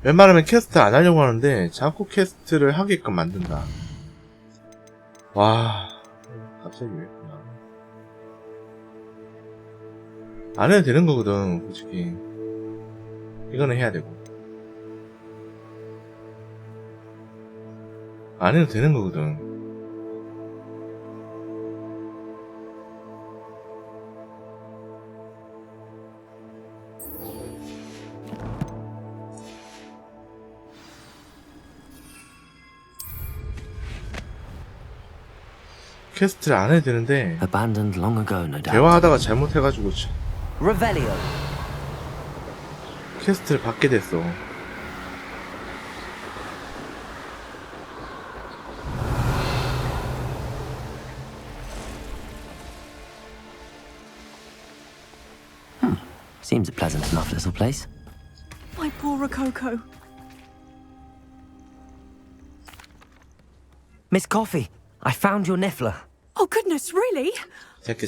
웬만하면 퀘스트 안 하려고 하는데 자꾸 퀘스트를 하게끔 만든다. 와, 갑자기 왜 그러나. 안 해도 되는 거거든, 솔직히. 이거는 해야 되고. 안 해도 되는 거거든. 퀘스트를 안 해도 되는데 Abandoned long ago, no doubt. 대화하다가 잘못해가지고 Revelio. 퀘스트를 받게 됐어. Seems a pleasant enough little place. My poor Rococo. Miss Coffee, I found your niffler. Oh goodness, really? 저기.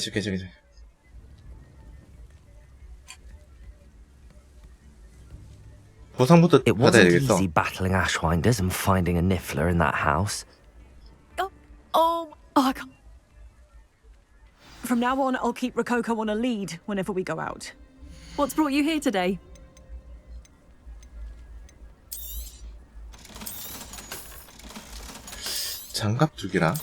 보상부터 It 받아야 wasn't 되겠어. easy battling Ashwinders and finding a niffler in that house. Oh, I can't. From now on, I'll keep Rococo on a lead whenever we go out. What's brought you here today? 장갑 2개랑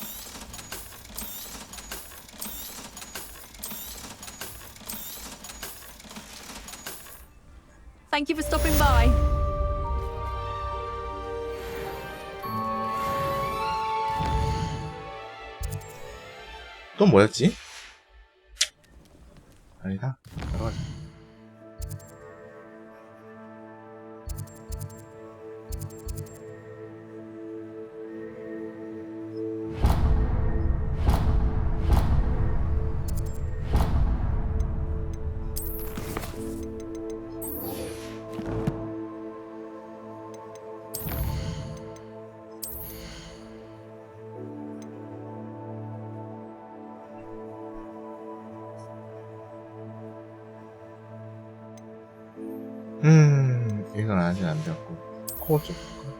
Thank you for stopping by. 또 뭐였지? 아니다. 들어가자. 이건 아직 안 되었고 코어 좀 볼까?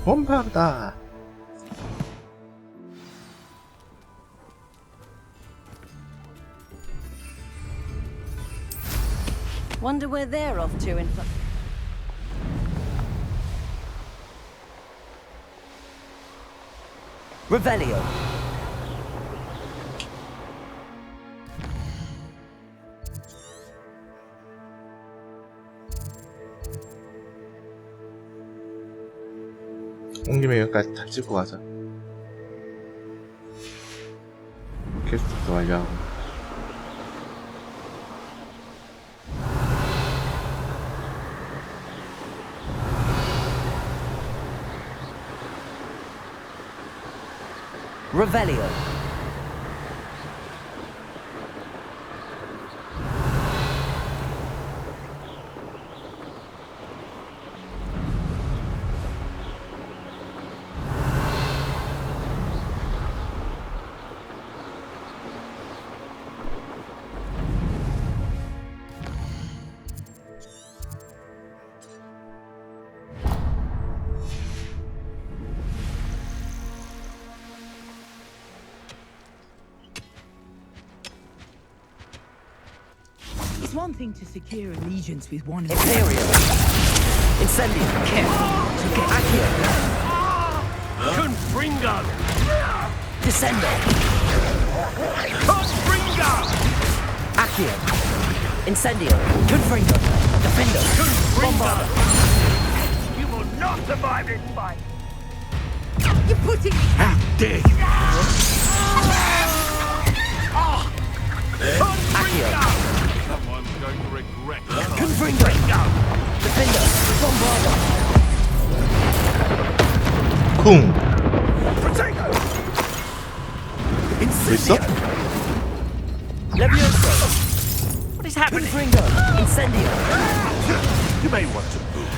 홈파다. Wonder where they're off to in. Revelio. 온 김에 여기까지 다 찍고 가자. 퀘스트도 완료하고. Revelio. It's one thing to secure allegiance with one of Imperial. Incendio. Accio. Confringo! Descendo. Confringo! Accio. Incendio. Confringo. Defendo. Confringo! You will not survive this fight! You're putting me. How dare you! Confringo! Someone's going to regret this. Confringo. Defendo. Bombardo. 쿵! Protego! 있어? Levioso. What is happening? Confringo! Incendio! You may want to move.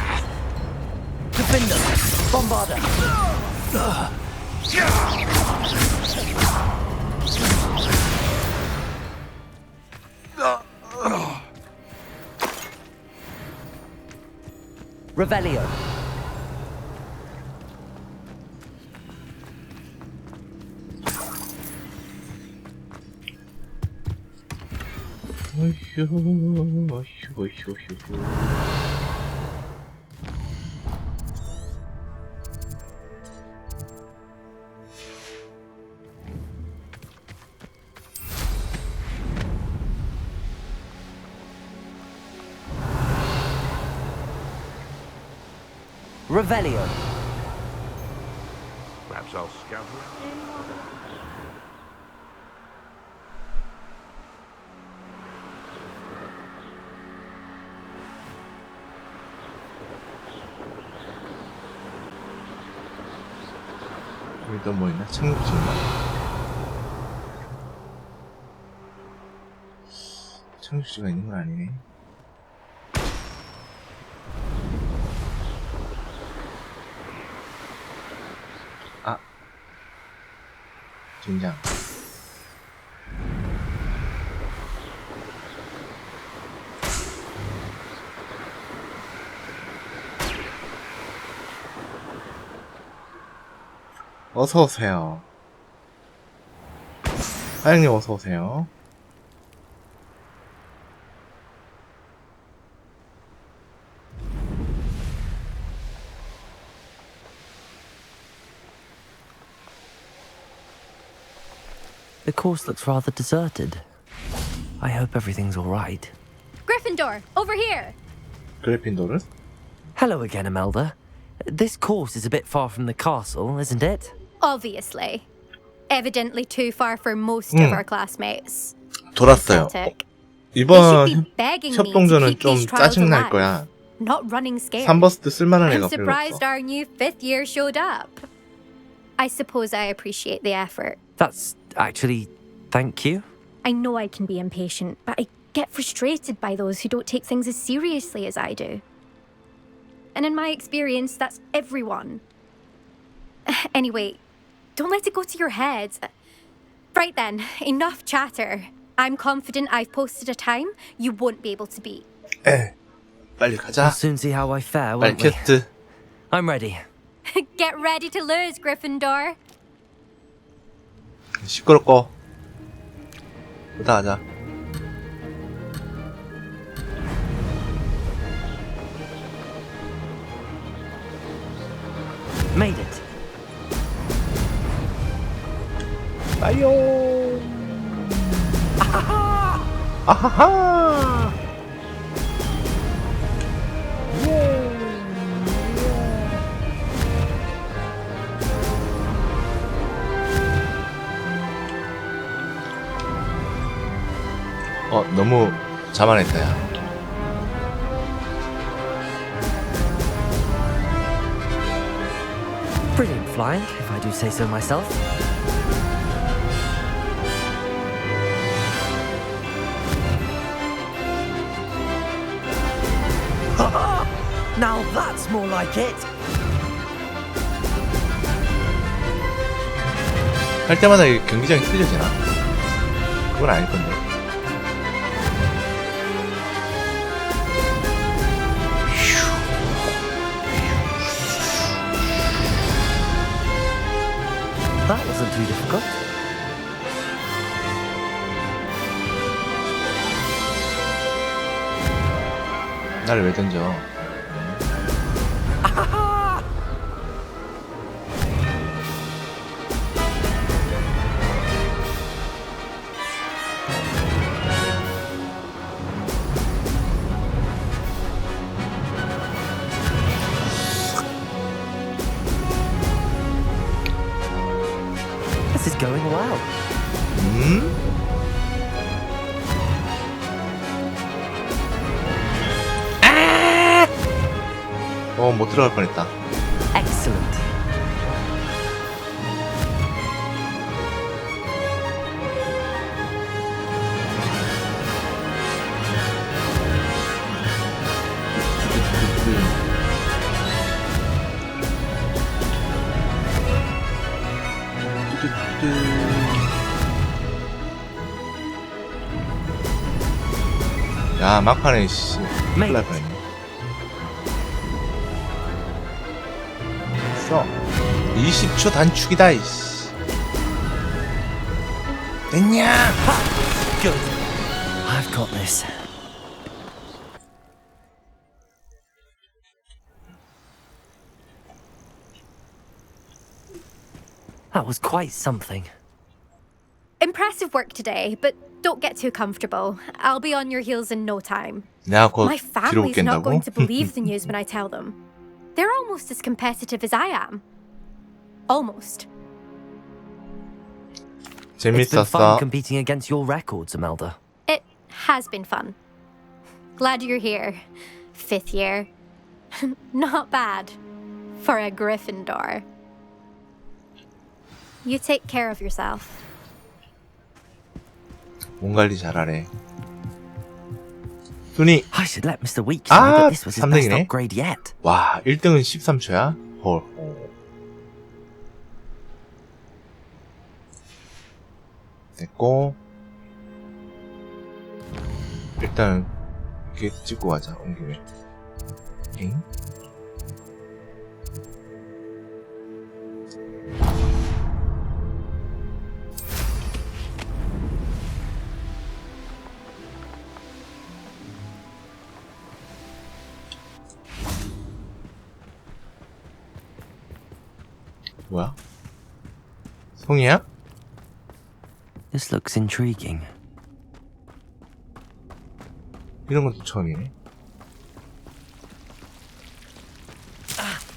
Defender! Bombarda! Revelio! Revelio! Perhaps I'll scout around. 여기 또 뭐 있나? 착륙지 있나? 착륙지가 있는 건 아니네. 아, 긴장. 어서 오세요. 사장님 어서 오세요. The course looks rather deserted. I hope everything's all right. Gryffindor, over here! 그래핀도르? Hello again, Imelda. This course is a bit far from the castle, isn't it? Obviously. Evidently too far for most of our classmates. 돌았어요. Pathetic. 이번 They should be begging me to 협동전은 keep 좀 these trials 짜증날 alive, 거야. not running scared. 3버스트 쓸만한 I'm 애가 별로 surprised 없어. our new 5th year showed up. I suppose I appreciate the effort. That's actually... thank you. I know I can be impatient, but I get frustrated by those who don't take things as seriously as I do. And in my experience, that's everyone. Anyway, don't let it go to your head. Right then, enough chatter. I'm confident I've posted a time you won't be able to beat. 에, 빨리 We'll 가자. soon see how I fare, 빨리 won't we? 퀘스트. I'm ready. Get ready to lose, Gryffindor. 시끄럽고. 보다 가자. Made it. 빠요. 아하하. 너무 자만했다, 야. Brilliant flying, if I do say so myself. Now that's more like it. 할 때마다 이 경기장이 틀려지나? 그건 아닐 건데. That wasn't too difficult. 나를 왜 던져? This is going well. 못 들어갈 뻔했다. Excellent. 야, 막판에 씨 큰일 날 뻔했네. 됐어. 20초 단축이다 이씨. 됐냐? Good. I've got this. That was quite something. Impressive work today, but don't get too comfortable. I'll be on your heels in no time. 내가 곧 My 뒤로 family's not 깬다고? going to believe the news when I tell them. They're almost as competitive as I am. Almost. It's been fun 재밌었어. competing against your records, Imelda. It has been fun. Glad you're here. 5th year. Not bad. For a Gryffindor. You take care of yourself. 몸 관리 잘하래. 순위. I should let Mr. Weeks know that this was his best 3등이네. upgrade yet. 와, 1등은 13초야? 헐. 됐고. 일단 이렇게 찍고 가자. 온 김에. 엥? 뭐야? 송이야? This looks intriguing. 이런 것도 처음이네.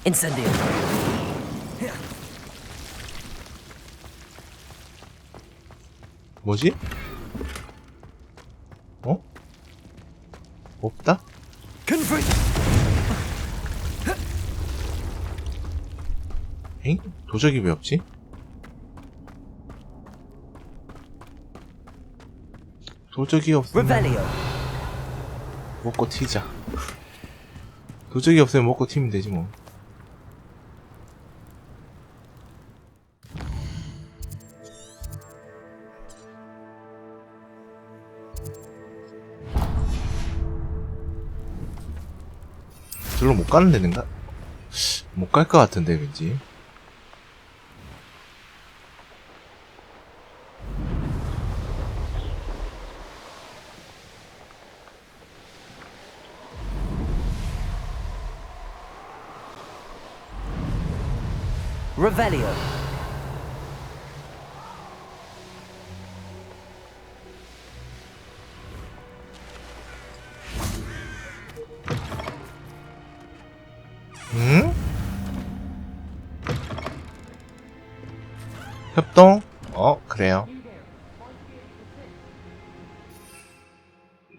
Incendio. 뭐지? 어? 없다? 엥? 도적이 왜 없지? 도적이 없으면 Revelio. 먹고 튀자. 도적이 없으면 먹고 튀면 되지 뭐. 저로 못 가는 데인가? 못 갈 것 같은데 왠지. Revelio. 응? 협동? 그래요.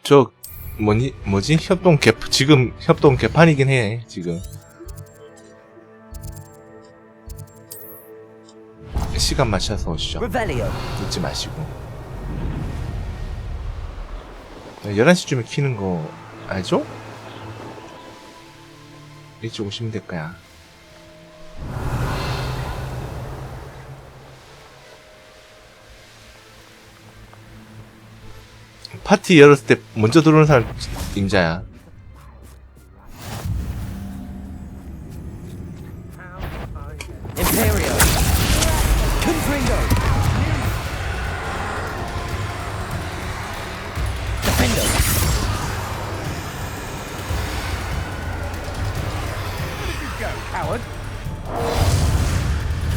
저 뭐지? 협동 지금 협동 개판이긴 해. 지금 시간 맞춰서 오시죠. Revelio. 늦지 마시고. 11시쯤에 키는 거 알죠? 일찍 오시면 될 거야. 파티 열었을 때 먼저 들어오는 사람 임자야. Imperio. Confringo. Defender. Howard.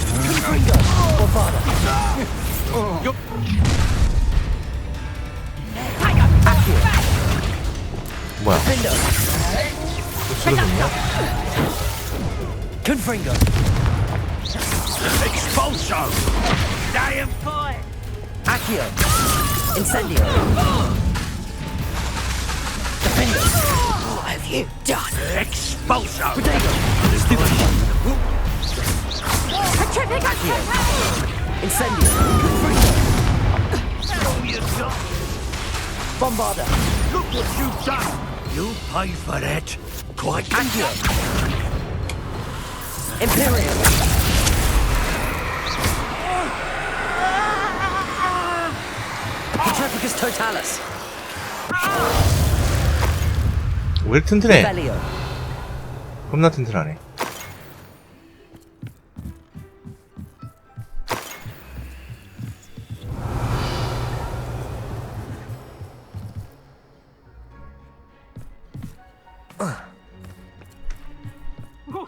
Confringo. Bovada. 뭐야? Defender. 수르는요? Confringo. Expulso. Stay and fight. Accio. Incendio. Defender. What have you done? Expulso. Protego. Terrific! Accio. Incendio. All you got. Bombarda. Look what you've done. You'll pay for that. Quite Accio. Imperial. Totalis. 왜 이렇게 튼튼해? Revelio. 겁나 튼튼하네.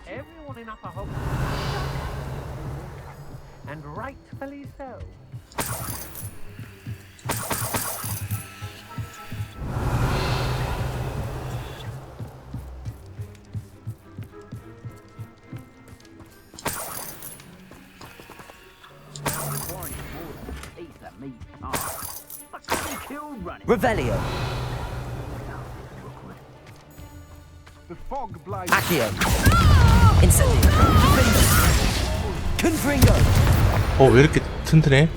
Everyone in Upper Hope. And rightfully so. Revelio. The fog blind. Accio. Incendio. Confringo. 왜 이렇게 튼튼해?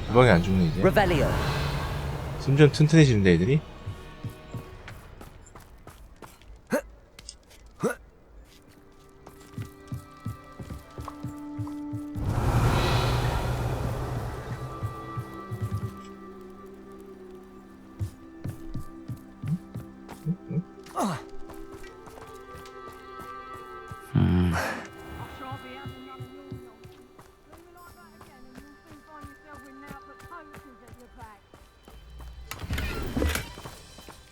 주방에 안 죽네 이제. Revelio. 점점 튼튼해지는데 애들이?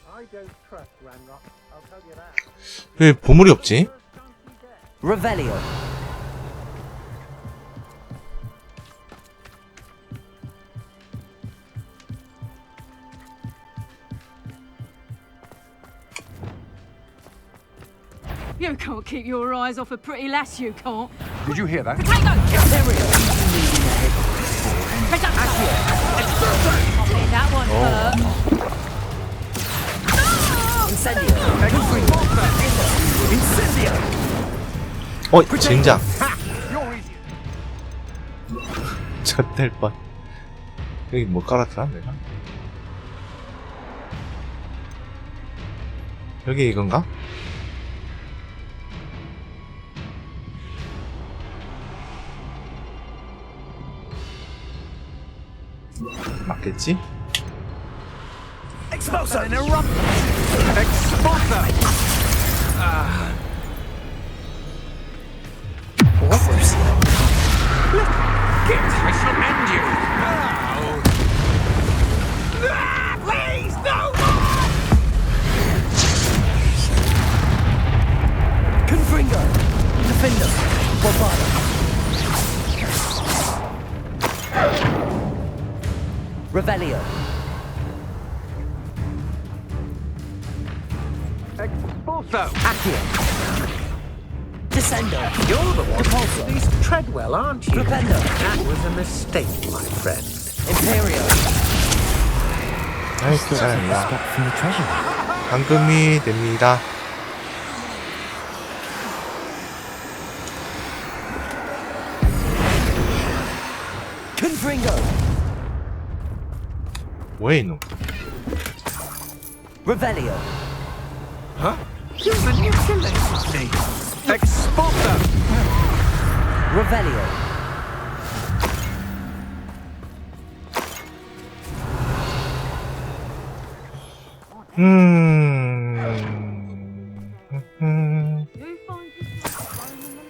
I don't trust Ranrock. I'll tell you that. 왜 보물이 없지? Revelio. You can't keep your eyes off a pretty lass, you can't. Did you hear that? Potato! Imperio. That one hurt. Incendio. Incendio. 젠장. You're easy. 젖될 뻔. 여기 뭐 깔았더라 내가? 여기 이건가? 맞겠지? Expulso. An erupt. Expulso! Get! I shall end you! Please, no more! Confringo. Defender. Bombado. Revelio. Expulso! Accio. Descendo. You're the one Repulso. who least Treadwell, aren't you? Flipendo. That was a mistake, my friend. Imperio. 나이스 잘한다. Stop from the treasure. 방금이 됩니다. Confringo. 뭐해 이놈? Revelio. Huh? You manipulated me! Expulso! Revelio.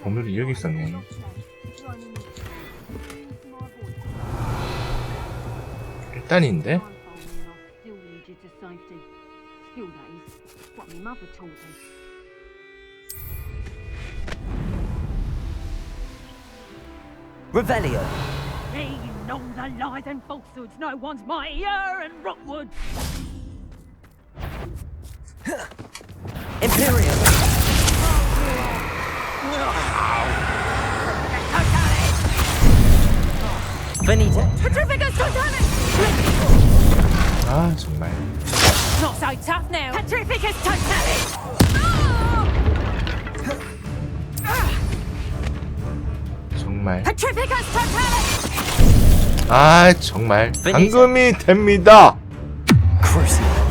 보물이 여기 있었네. 일단인데? Revelio. He know the lies and falsehoods no one's mightier and Rockwood. Imperio. Benito. Petrificus Totalis! 아 정말. Not so tough now. Petrificus Totalis! 정말. Petrificus Totalis! 아 정말. 방금이 됩니다. Crucible.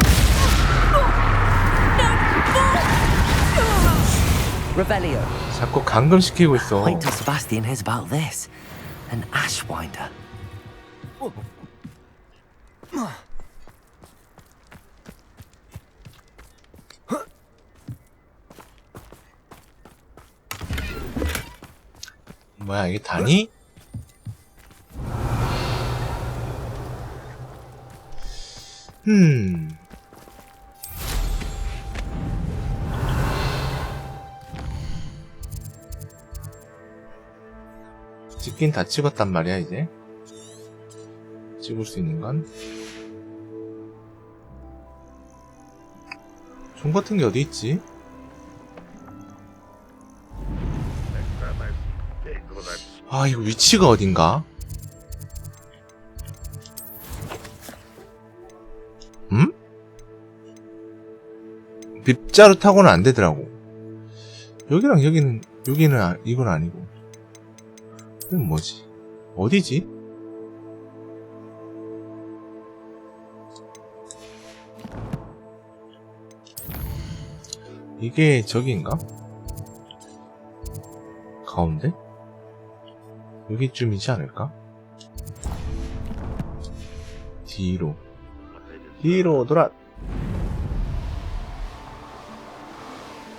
Revelio. 자꾸 감금시키고 있어. Wait till Sebastian hears about this. An Ashwinder. 뭐야 이게 다니? 찍긴 다 찍었단 말이야 이제. 찍을 수 있는 건 종 같은 게 어디 있지? 아 이거 위치가 어딘가? 빗자루 타고는 안 되더라고. 여기랑 여기는 이건 아니고. 이건 뭐지? 어디지? 이게 저기인가? 가운데? 여기쯤이지 않을까? 뒤로 돌아.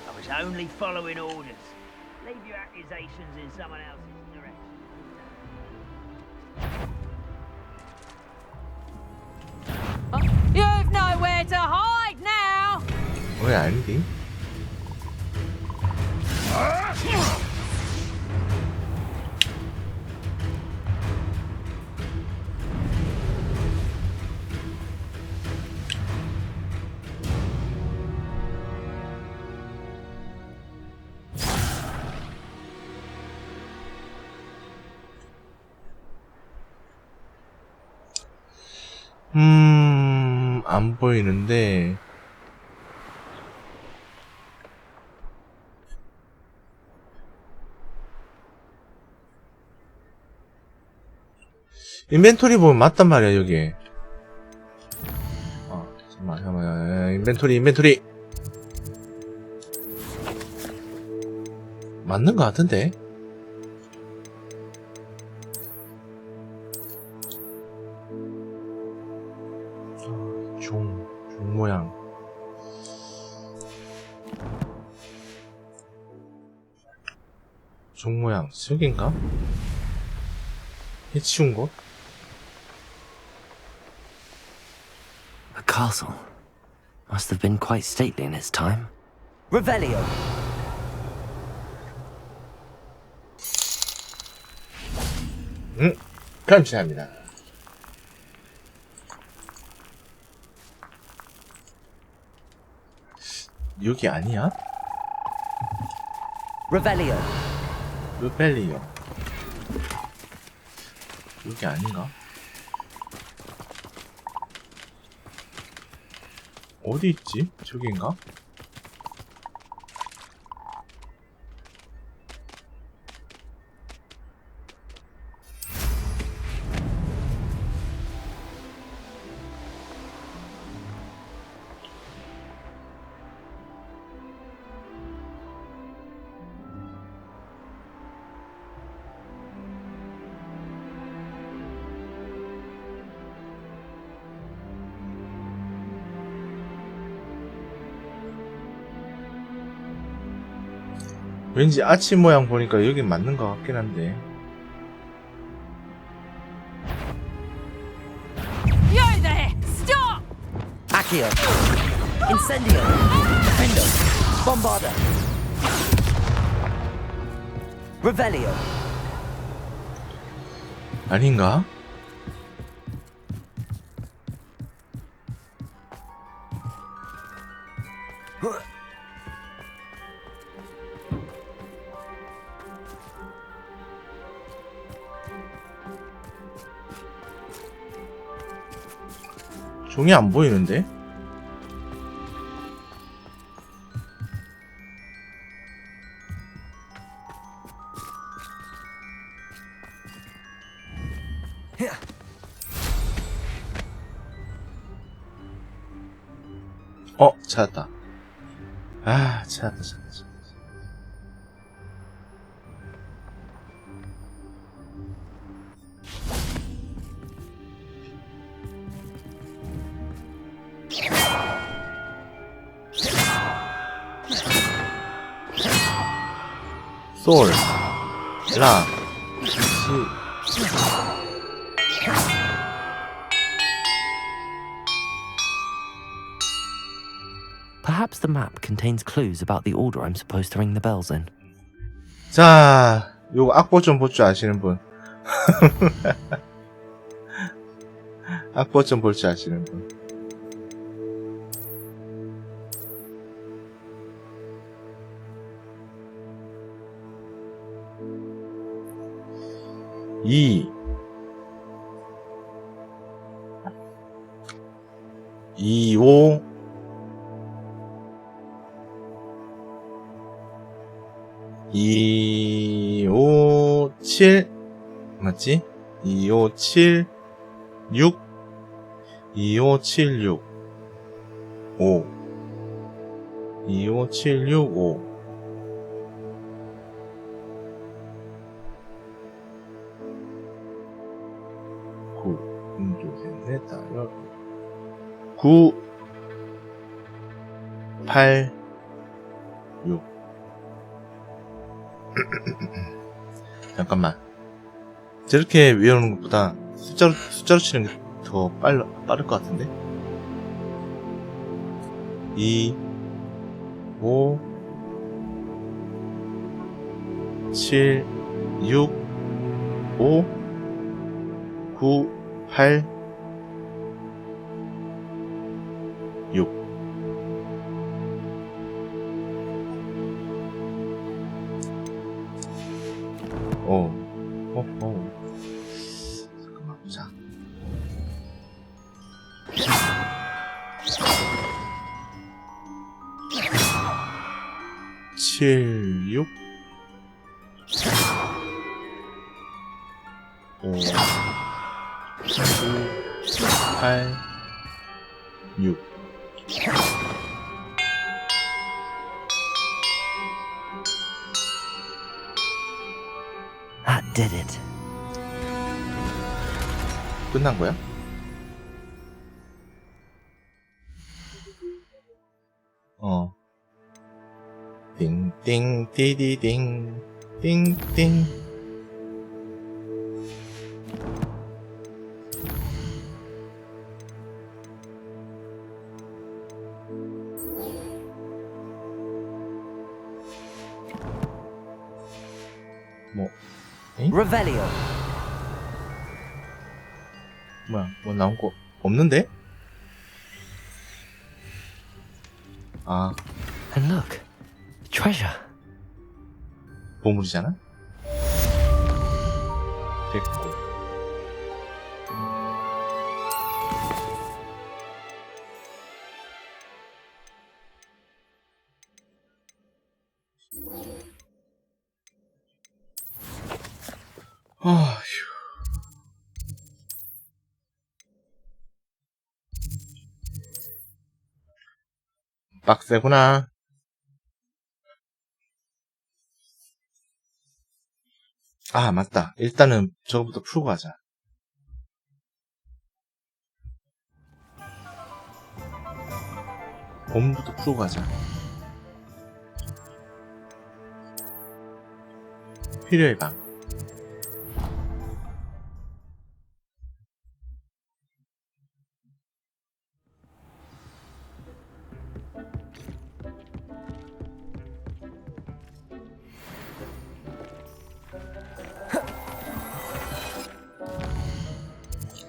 I was only following orders. Leave your accusations in someone else's direction. You've nowhere to hide now! 왜 아니지? 안 보이는데. 인벤토리 보면 맞단 말이야, 여기. 잠깐만. 인벤토리. 맞는 것 같은데? 종 모양. 종 모양, 저긴가? 해치운 곳? A castle. Must have been quite stately in its time. Revelio. 감사합니다. 여기 아니야? Revelio. 루벨리오. 여기 아닌가? 어디 있지? 저기인가? 왠지 아치 모양 보니까 여긴 맞는 것 같긴 한데. You there! Stop! Accio. Incendio. Defendo. Bombarda. Revelio. 아닌가? 종이 안 보이는데? 찾았다. 찾았다. 솔, 라, Perhaps the map contains clues about the order I'm supposed to ring the bells in. 자, 요거 악보 좀 볼 줄 아시는 분. 악보 좀 볼 줄 아시는 분. 이 5 7 맞지? 2576 25765 25765 9 8 6 잠깐만. 저렇게 외우는 것보다 숫자로 치는 게 더 빠를 것 같은데? 2 5 7 6 5 9 8 6 잠깐만 보자. 7 6 5 9 8 6 That did it. 끝난 거야? 띵띵 띠디딩 띵띵. 뭐 Revelio. 뭐야? 뭐 나온 거 없는데? 아, And look, treasure. 보물이잖아? 됐고. 아휴. 빡세구나. 아, 맞다. 일단은 저거부터 풀고 가자. 봄부터 풀고 가자. 필요의 방.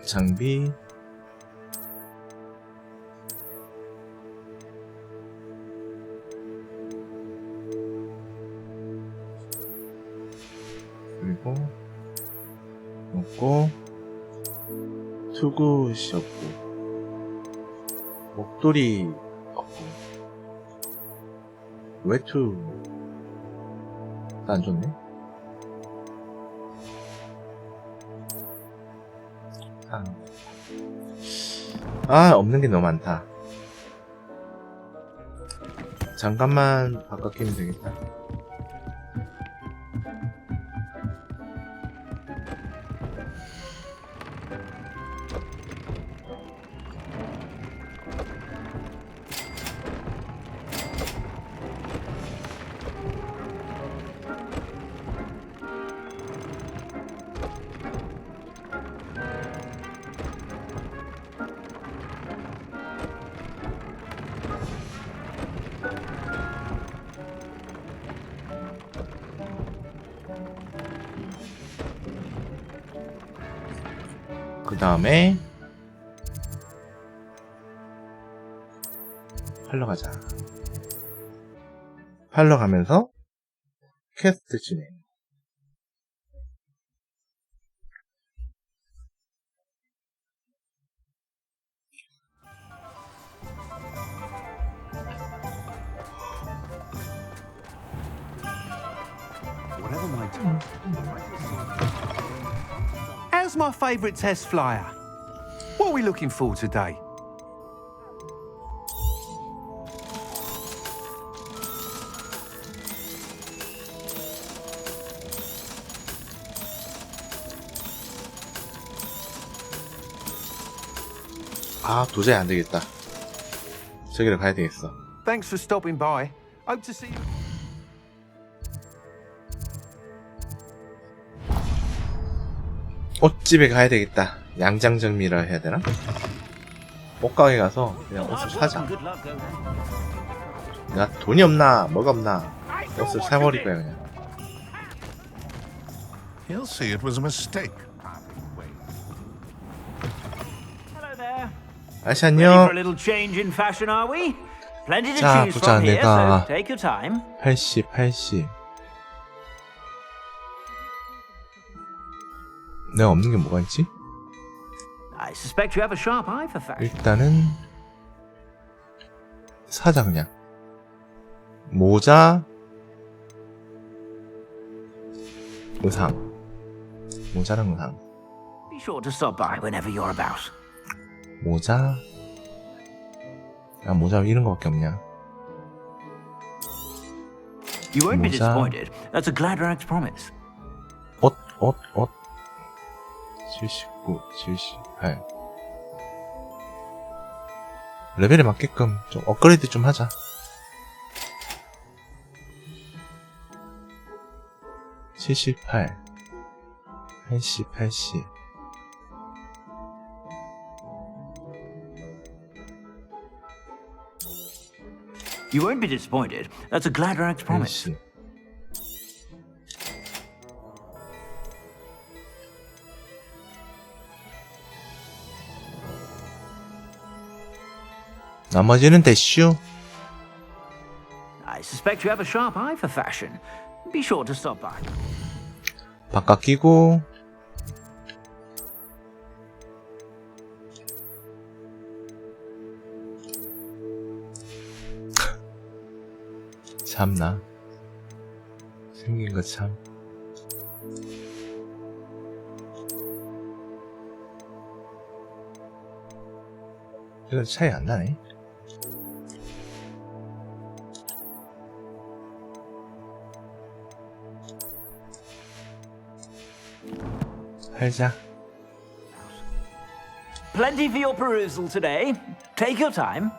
장비. 그리고 먹고 투구시 없고 목도리 없고 외투 안 좋네. 없는 게 너무 많다. 잠깐만 바꿔 끼면 되겠다. 그 다음에 팔러 가자. 팔러 가면서 퀘스트 진행. How's my favourite test flyer? What are we looking for today? 아, 도저히 안 되겠다. 저기를 가야 되겠어. Thanks for stopping by. Hope to see you. 옷집에 가야 되겠다. 양장점이라 해야 되나? 옷가게 가서 그냥 옷을 사자. 나 돈이 없나 뭐가 없나 옷을 사버릴 거야 그냥. He'll see it was a mistake. Hello there. 아저씨 Ready for a 안녕. little change in fashion, are we? Plenty to 자, choose 보자. from here, 내가 so take your time. 80. 내가 없는 게 뭐가 있지? I suspect you have a sharp eye for fashion. 일단은 사자 그냥. 모자, 의상. 모자랑 의상. Be sure to stop by whenever you're about. 모자. 야, 모자 이런 거밖에 없냐? You won't be 모자. disappointed. That's a Gladrax promise. 옷. 79, 78. 레벨에 맞게끔 좀 업그레이드 좀 하자. 78, 80. You won't be disappointed. That's a Gladrax promise. 80. 나머지는 대슈. I suspect you have a sharp eye for fashion. Be sure to stop by. 바깥 끼고. 참나. 생긴 거 참. 이거 차이 안 나네. 살자. Plenty for your perusal today. Take your time.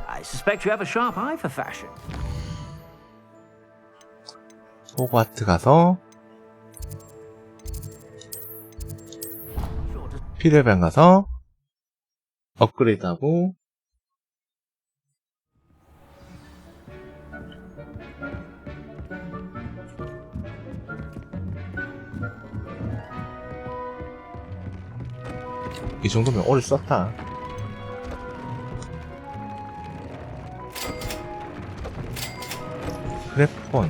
I suspect you have a sharp eye for fashion. 호그와트 가서 피레반 가서 업그레이드하고 이 정도면 오래 썼다. 크래폰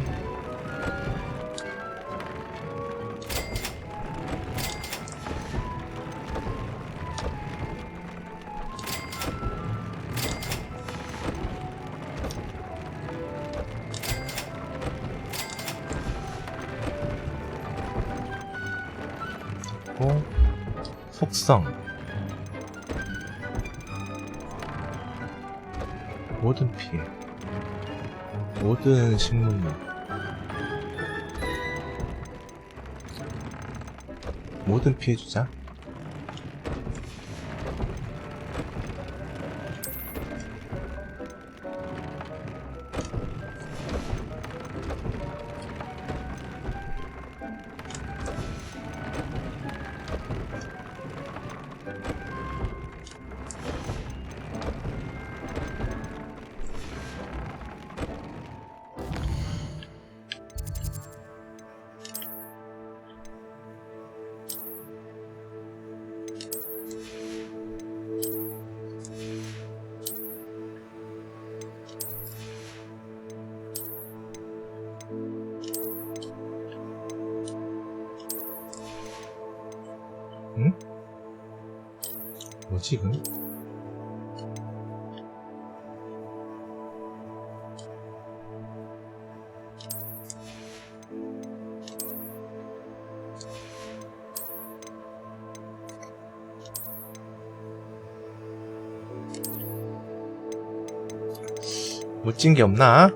속성 모든 피해 모든 식물로 모든 피해 주자. 뭐지 이건? 멋진 게 없나?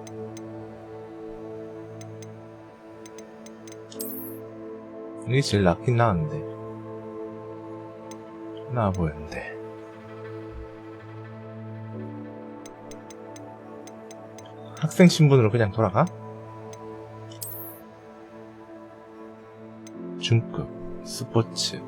이게 제일 낫긴 나은데 나아 보였는데. 학생 신분으로 그냥 돌아가? 중급 스포츠.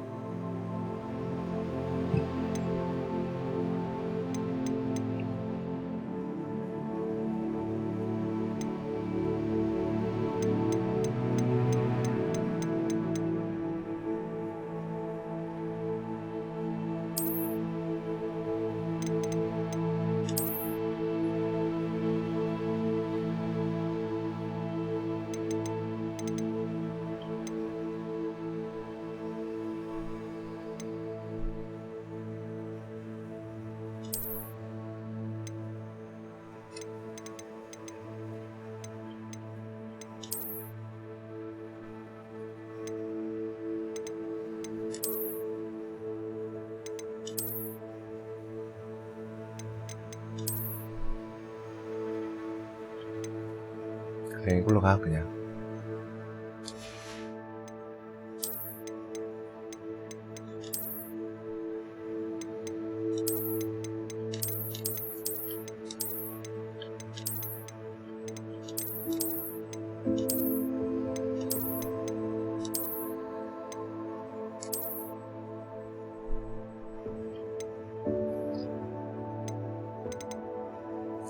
그래, 이걸로 가 그냥.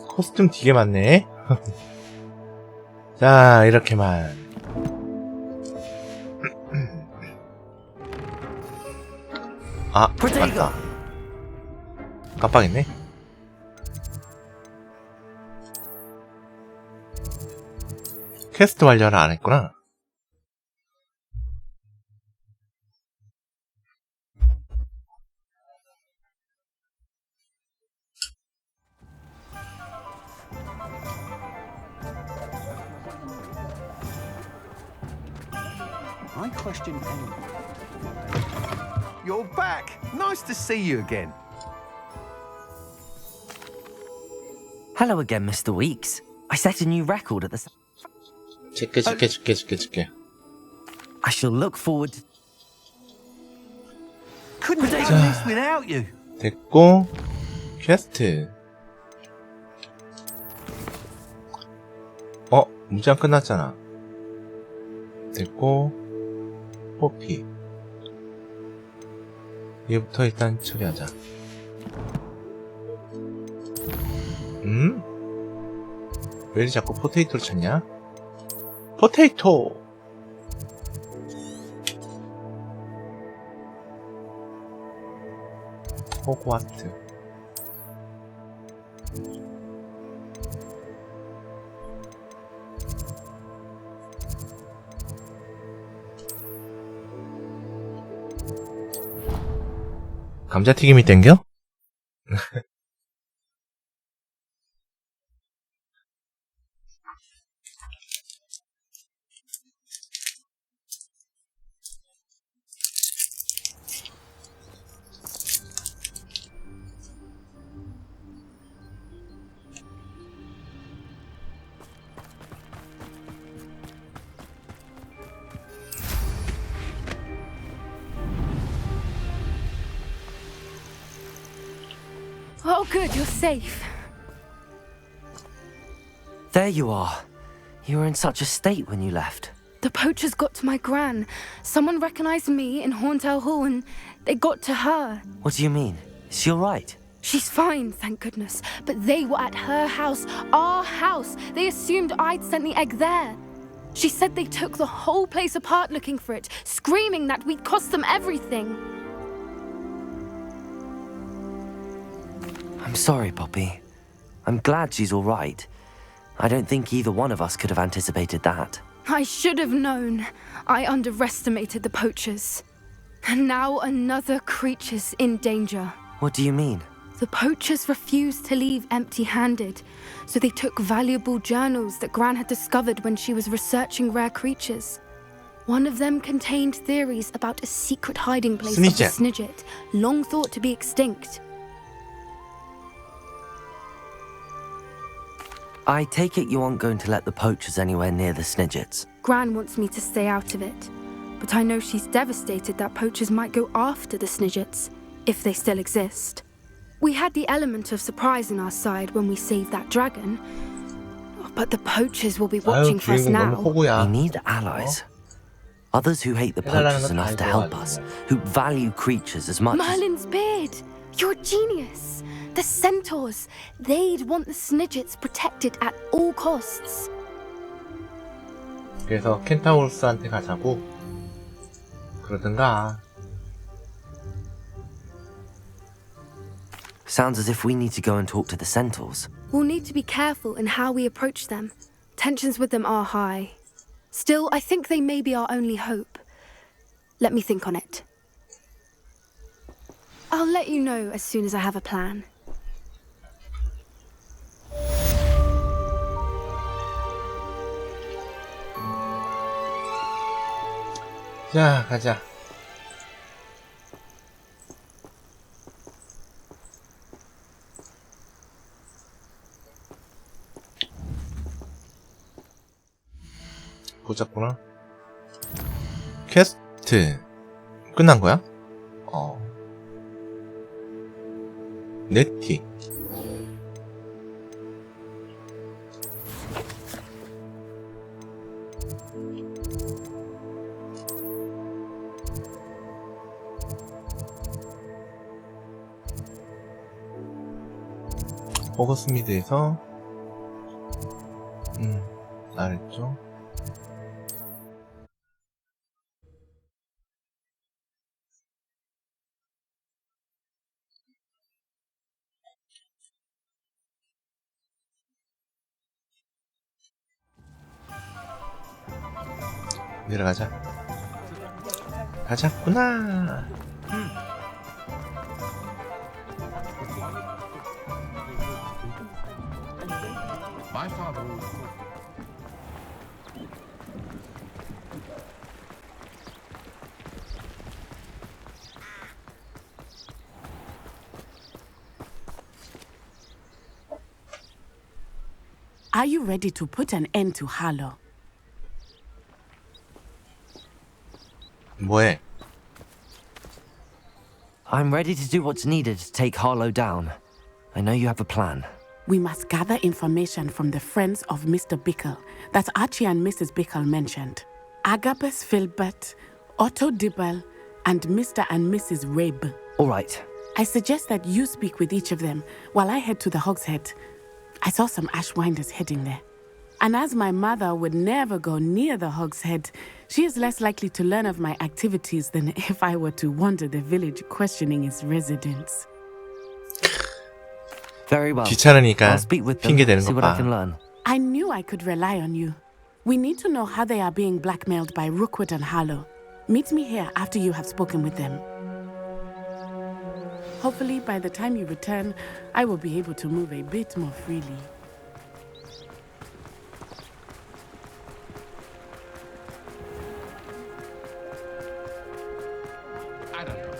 코스튬 되게 많네. 자, 이렇게만. 아, 맞다. 깜빡했네. 퀘스트 완료를 안 했구나. I question anyone. You're back. Nice to see you again. Hello again, Mr. Weeks. I set a new record at the... 줄게. I shall look forward to... Couldn't have done this without you. 됐고, 퀘스트. 문장 끝났잖아. 됐고, 포피. 얘부터 일단 처리하자. 왜 자꾸 포테이토를 찾냐? 포테이토! 호그와트. 감자튀김이 땡겨? Oh, good, you're safe. There you are. You were in such a state when you left. The poachers got to my gran. Someone recognized me in Horntail Hall and they got to her. What do you mean? Is she alright? She's fine, thank goodness. But they were at her house, our house. They assumed I'd sent the egg there. She said they took the whole place apart looking for it, screaming that we'd cost them everything. I'm sorry, Poppy. I'm glad she's alright. I don't think either one of us could have anticipated that. I should have known. I underestimated the poachers. And now another creature's in danger. What do you mean? The poachers refused to leave empty-handed, so they took valuable journals that Gran had discovered when she was researching rare creatures. One of them contained theories about a secret hiding place of the Snidget, long thought to be extinct. I take it you aren't going to let the poachers anywhere near the Snidgets. Gran wants me to stay out of it, but I know she's devastated that poachers might go after the Snidgets, if they still exist. We had the element of surprise on our side when we saved that dragon, but the poachers will be watching for us 주인공 너무 now. 호구야. We need allies. Others who hate the poachers enough to help us, who value creatures as much as... Merlin's beard! You're a genius! The centaurs! They'd want the Snidgets protected at all costs. 그래서 켄타우로스한테 가자고 그러든가. Sounds as if we need to go and talk to the centaurs. We'll need to be careful in how we approach them. Tensions with them are high. Still, I think they may be our only hope. Let me think on it. I'll let you know as soon as I have a plan. 자, 가자. 보자꾸나. 퀘스트 끝난 거야? 네티. 호그스미드에서 알았죠? 내려가자. 가자꾸나. My father. Are you ready to put an end to Harlow? 뭐해? I'm ready to do what's needed to take Harlow down. I know you have a plan. We must gather information from the friends of Mr. Bickle that Archie and Mrs. Bickle mentioned. Agabus Filbert, Otto Dibble, and Mr. and Mrs. Rabe. All right. I suggest that you speak with each of them while I head to the Hogshead. I saw some Ashwinders heading there. And as my mother would never go near the Hogshead, she is less likely to learn of my activities than if I were to wander the village questioning its residents. Very well. 귀찮으니까 I'll speak with them, 핑계 대는 see 것 what I 봐. can learn. I knew I could rely on you. We need to know how they are being blackmailed by Rookwood and Harlow. Meet me here after you have spoken with them. Hopefully, by the time you return, I will be able to move a bit more freely. I don't know.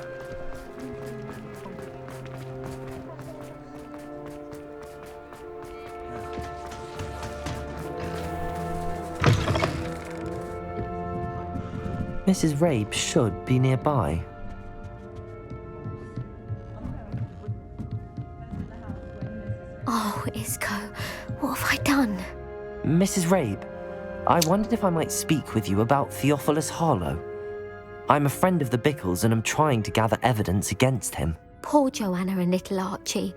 Mrs. Rabe should be nearby. Oh, Isco, what have I done? Mrs. Rabe, I wondered if I might speak with you about Theophilus Harlow. I'm a friend of the Bickles and am trying to gather evidence against him. Poor Joanna and little Archie.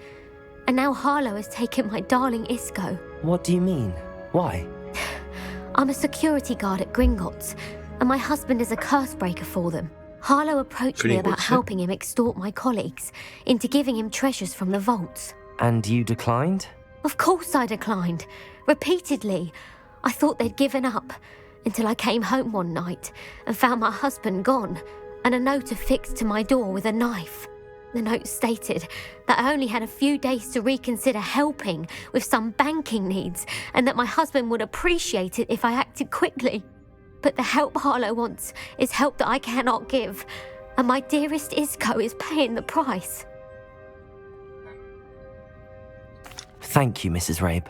And now Harlow has taken my darling Isco. What do you mean? Why? I'm a security guard at Gringotts, and my husband is a curse breaker for them. Harlow approached me about Gringotts? helping him extort my colleagues into giving him treasures from the vaults. And you declined? Of course I declined. Repeatedly. I thought they'd given up, until I came home one night and found my husband gone, and a note affixed to my door with a knife. The note stated that I only had a few days to reconsider helping with some banking needs and that my husband would appreciate it if I acted quickly. But the help Harlow wants is help that I cannot give, and my dearest Isco is paying the price. Thank you, Mrs. Rabe.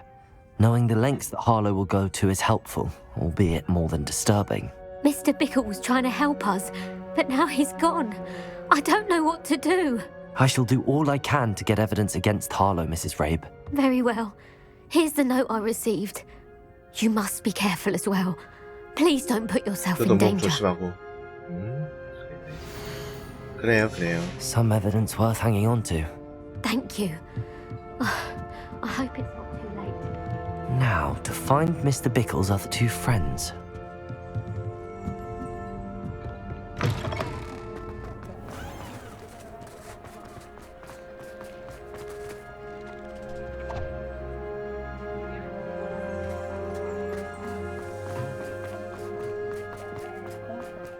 Knowing the lengths that Harlow will go to is helpful, albeit more than disturbing. Mr. Bickle was trying to help us, but now he's gone. I don't know what to do. I shall do all I can to get evidence against Harlow, Mrs. Rabe. Very well. Here's the note I received. You must be careful as well. Please don't put yourself in 너도 목 danger. 조심하고. 그래요. Some evidence worth hanging on to. Thank you. I hope it's not too late. Now, to find Mr. Bickle's other two friends.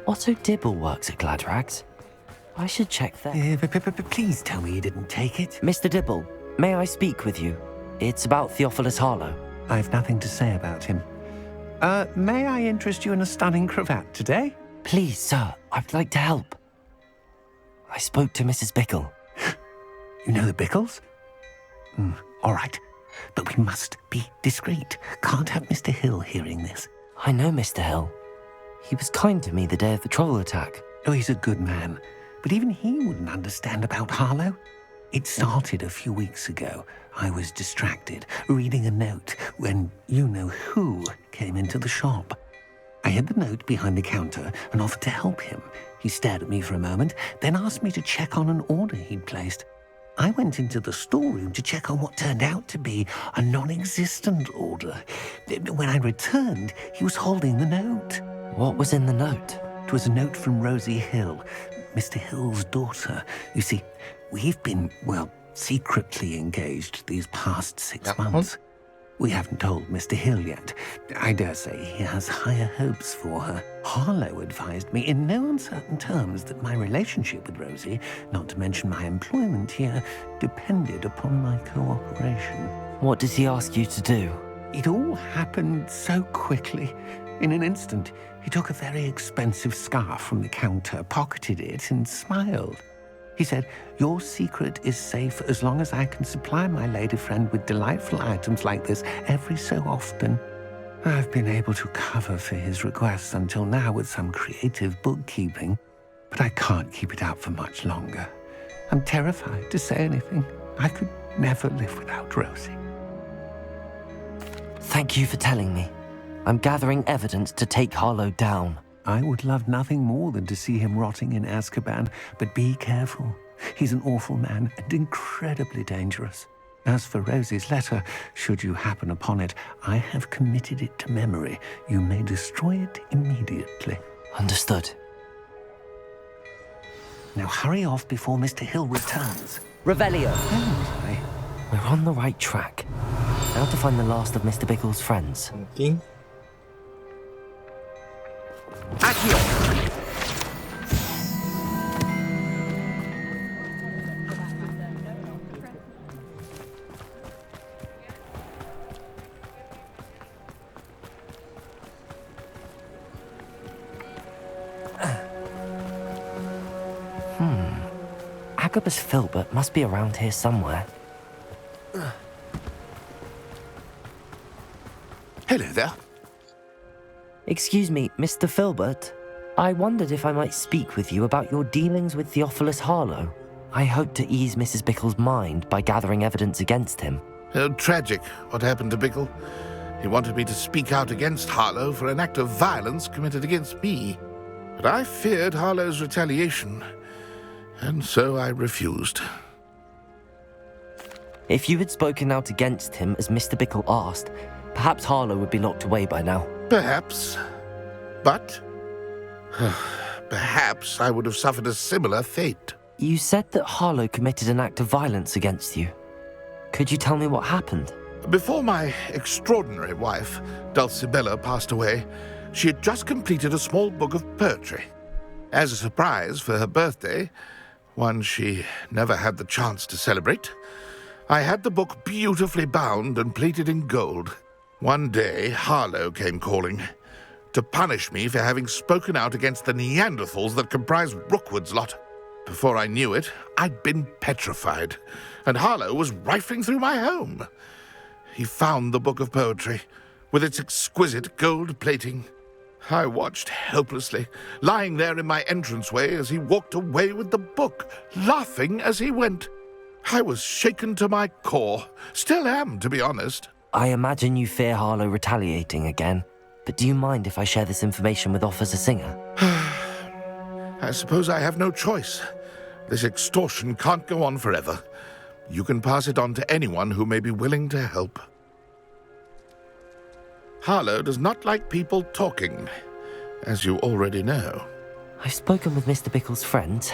Otto Dibble works at Gladrags. I should check that. Please tell me you didn't take it. Mr. Dibble, may I speak with you? It's about Theophilus Harlow. I've nothing to say about him. May I interest you in a stunning cravat today? Please, sir, I'd like to help. I spoke to Mrs. Bickle. You know the Bickles? All right. But we must be discreet. Can't have Mr. Hill hearing this. I know Mr. Hill. He was kind to me the day of the troll attack. Oh, he's a good man. But even he wouldn't understand about Harlow. It started a few weeks ago. I was distracted, reading a note, when you-know-who came into the shop. I hid the note behind the counter and offered to help him. He stared at me for a moment, then asked me to check on an order he'd placed. I went into the storeroom to check on what turned out to be a non-existent order. When I returned, he was holding the note. What was in the note? It was a note from Rosie Hill, Mr. Hill's daughter. You see, we've been, secretly engaged these past 6 months. We haven't told Mr. Hill yet. I dare say he has higher hopes for her. Harlow advised me in no uncertain terms that my relationship with Rosie, not to mention my employment here, depended upon my cooperation. What does he ask you to do? It all happened so quickly. In an instant, he took a very expensive scarf from the counter, pocketed it, and smiled. He said, "Your secret is safe as long as I can supply my lady friend with delightful items like this every so often." I've been able to cover for his requests until now with some creative bookkeeping, but I can't keep it up for much longer. I'm terrified to say anything. I could never live without Rosie. Thank you for telling me. I'm gathering evidence to take Harlow down. I would love nothing more than to see him rotting in Azkaban, but be careful. He's an awful man and incredibly dangerous. As for Rosie's letter, should you happen upon it, I have committed it to memory. You may destroy it immediately. Understood. Now hurry off before Mr. Hill returns. Revelio. Okay. We're on the right track. Now to find the last of Mr. Bickle's friends. 띵. Agabus Filbert must be around here somewhere. Hello there. Excuse me, Mr. Filbert. I wondered if I might speak with you about your dealings with Theophilus Harlow. I hope to ease Mrs. Bickle's mind by gathering evidence against him. Tragic, what happened to Bickle. He wanted me to speak out against Harlow for an act of violence committed against me. But I feared Harlow's retaliation, and so I refused. If you had spoken out against him as Mr. Bickle asked, perhaps Harlow would be locked away by now. Perhaps. But perhaps I would have suffered a similar fate. You said that Harlow committed an act of violence against you. Could you tell me what happened? Before my extraordinary wife, Dulcibella, passed away, she had just completed a small book of poetry. As a surprise for her birthday, one she never had the chance to celebrate. I had the book beautifully bound and plated in gold. One day, Harlow came calling to punish me for having spoken out against the Neanderthals that comprise Rookwood's lot. Before I knew it, I'd been petrified, and Harlow was rifling through my home. He found the book of poetry, with its exquisite gold plating. I watched helplessly, lying there in my entranceway as he walked away with the book, laughing as he went. I was shaken to my core. Still am, to be honest. I imagine you fear Harlow retaliating again, but do you mind if I share this information with Officer Singer? I suppose I have no choice. This extortion can't go on forever. You can pass it on to anyone who may be willing to help. Harlow does not like people talking, as you already know. I've spoken with Mr. Bickle's friends.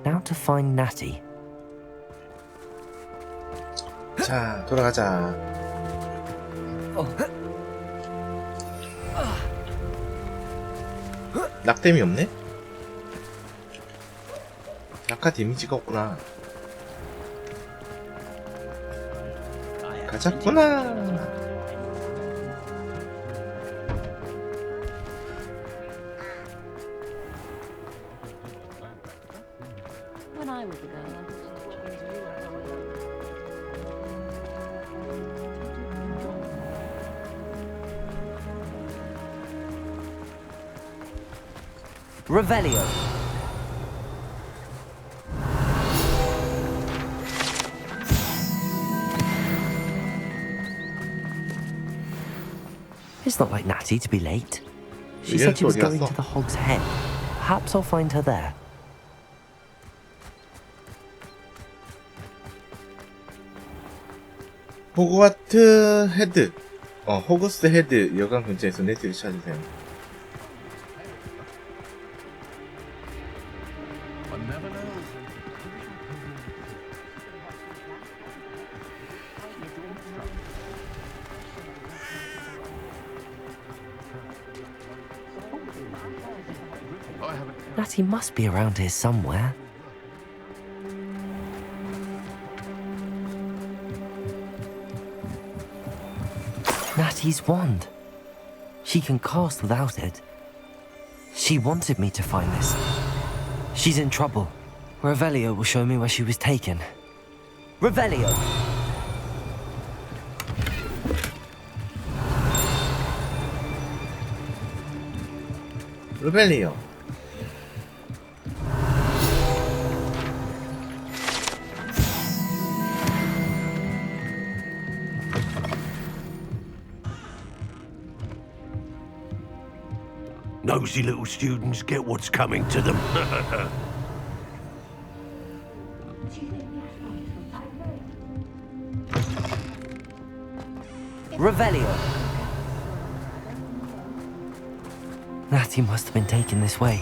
Now to find Natty. 자, 돌아가자. 낙뎀이 없네? 낙하 데미지가 없구나. 가자꾸나. When I was a girl, Revelio. It's not like Natty to be late. She said she was going to the Hog's Head. Perhaps I'll find her there. 호그와트 헤드. 호그스 헤드 여관 근처에서 네티를 찾으세요. Natty must be around here somewhere. Natty's wand. She can cast without it. She wanted me to find this. She's in trouble. Revelio will show me where she was taken. Revelio! Revelio. Nosy little students get what's coming to them. Revelio! Natty must have been taken this way.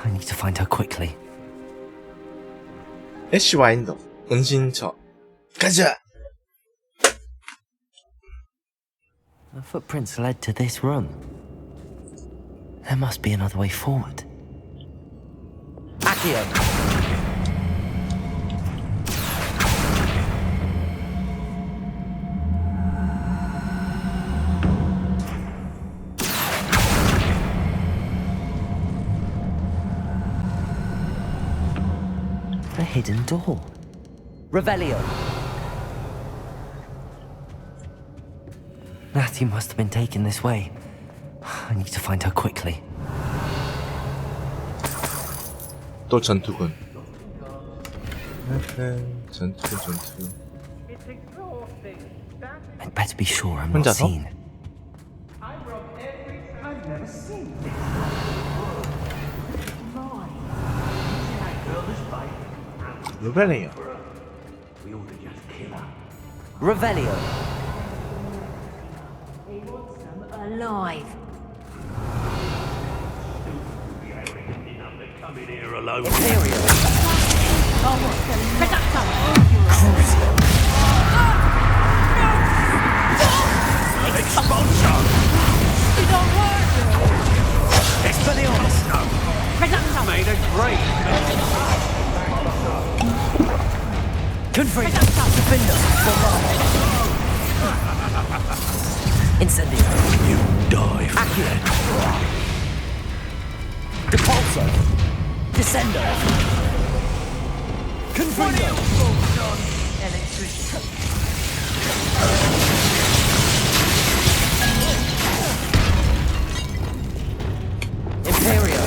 I need to find her quickly. 애쉬 와인더. 은신처. 가자! The footprints led to this room. There must be another way forward. Accio! A hidden door. Revelio! Natty must have been taken this way. I need to find her quickly. 또 전투군. 전투. I'd better be sure I'm not 혼자서? seen. Revelio. Revelio! alive. Come in here alone. Expulsion! You don't work. Expelliarmus! Made a great. Confringo. Defender. Incendio. You die for Accio. Depulso. Descendo. Confringo. Imperio.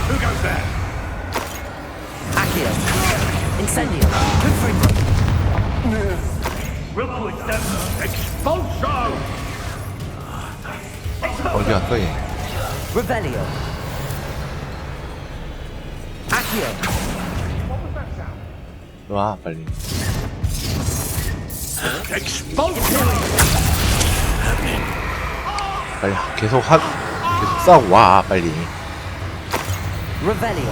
Who goes there? Accio. Incendio. Confringo. Rookwood, Expulso! 어디 갔어 얘? Revelio. Accio. 와 빨리. Expulso! 빨리 계속 싸우고 와 빨리. Revelio.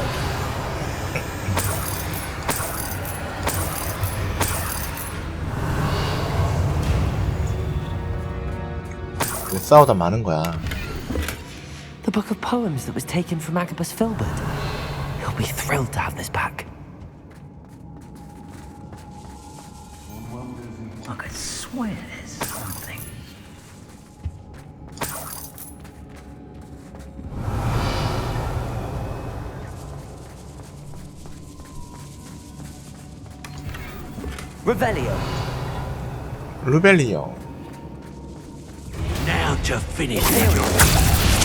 왜 싸우다 마는 거야? The book of poems that was taken from Agabus Filbert. He'll be thrilled to have this back. I could swear there's something. Revelio. 루벨리오. Now to finish the job.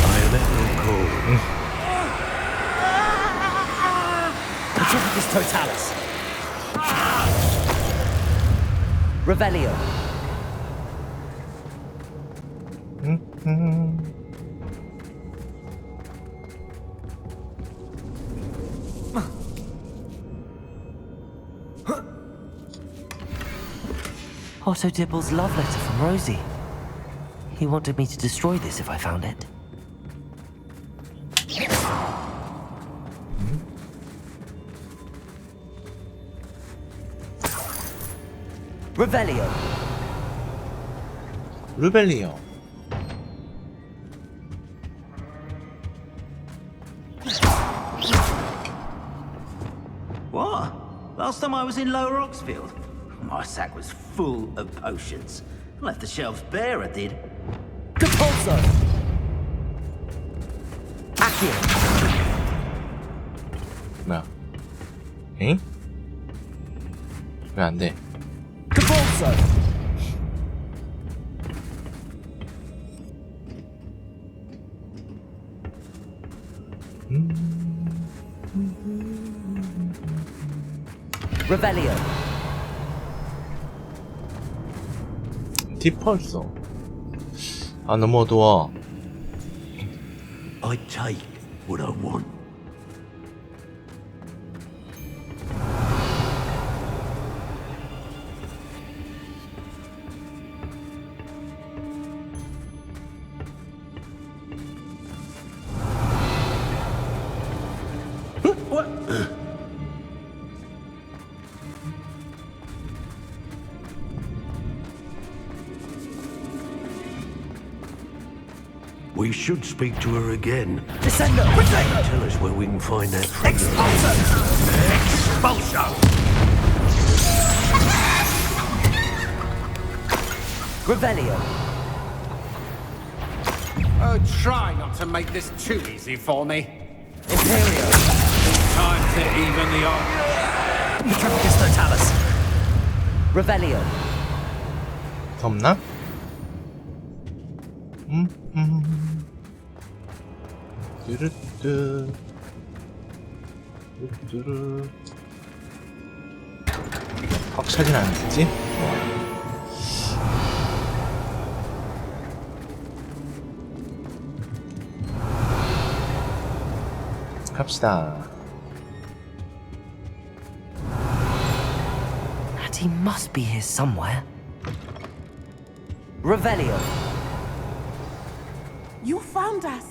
I am at your call. Pacificus Totalis. Revelio. Otto Dibble's love letter from Rosie. He wanted me to destroy this if I found it. Revelio. 루벨리오. What? Last time I was in Lower Oxfield, my sack was full of potions. Left the shelves bare, I did. Depulso. Accio. 뭐야? 엥? 왜 안 돼? Depulso. Revelio. 디펄소. 아 너무 어두워. I take what I want. We should speak to her again. Descendo. Tell us where we can find that friend. Expulso. Expulso! Revelio. Oh, try not to make this too easy for me. Imperio. Time to even the odds. Pacificus Totalis. Revelio. 덥나? 뚜루뚜 뚜루뚜루 꽉 차진 않겠지? 갑시다. And he must be here somewhere. Revelio. You found us.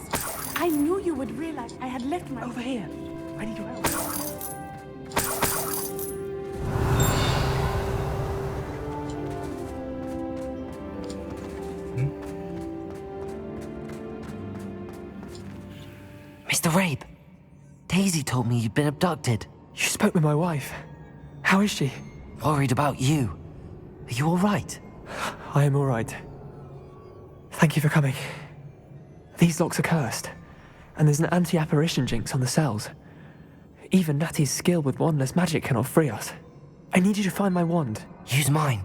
I knew you would realize I had left my... Over here. Ready to help. Mr. Rabe, Daisy told me you'd been abducted. You spoke with my wife. How is she? Worried about you. Are you alright? I am alright. Thank you for coming. These locks are cursed, and there's an anti-apparition jinx on the cells. Even Natty's skill with wandless magic cannot free us. I need you to find my wand. Use mine.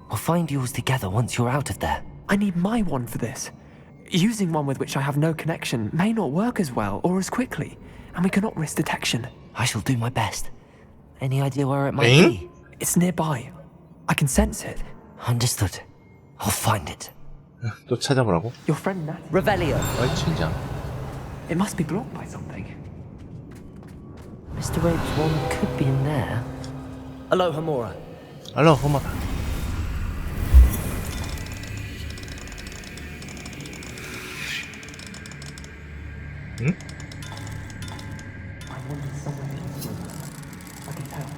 We'll find yours together once you're out of there. I need my wand for this. Using one with which I have no connection may not work as well or as quickly, and we cannot risk detection. I shall do my best. Any idea where it might be? It's nearby. I can sense it. Understood. I'll find it. 또 찾아보라고? Your friend Natty. Revelio. 아이 진짜. It must be blocked by something. Mr. Rabe's wand could be in there. Aloha Mora. Aloha Mora. 응? I wanted somewhere in this room. I can tell.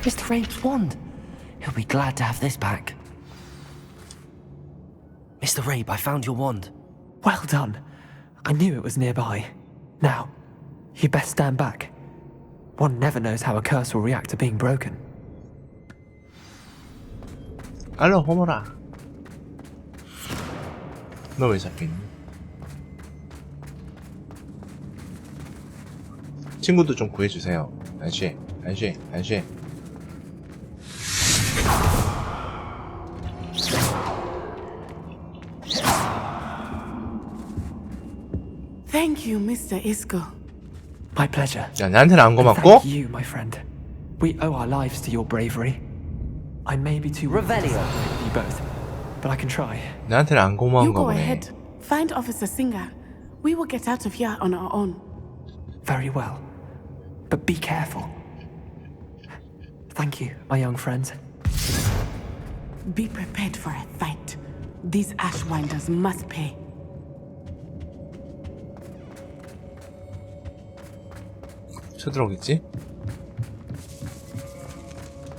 Mr. Rabe's wand. He'll be glad to have this back. Mr. Rabe, I found your wand. Well done. I knew it was nearby. Now, you best stand back. One never knows how a curse will react to being broken. 알로하 모라. 너 왜 잡혀있니? 친구도 좀 구해주세요. 안쉬. Thank you, Mr. Isco. My pleasure. 야, 나한테는 안 And 고맙고? thank you, my friend. We owe our lives to your bravery. I may be too weak to celebrate you both, but I can try. 나한테는 안 You 고마운 go 거네. ahead. Find Officer Singer. We will get out of here on our own. Very well. But be careful. Thank you, my young friends. Be prepared for a fight. These Ashwinders must pay. 쳐들어오겠지?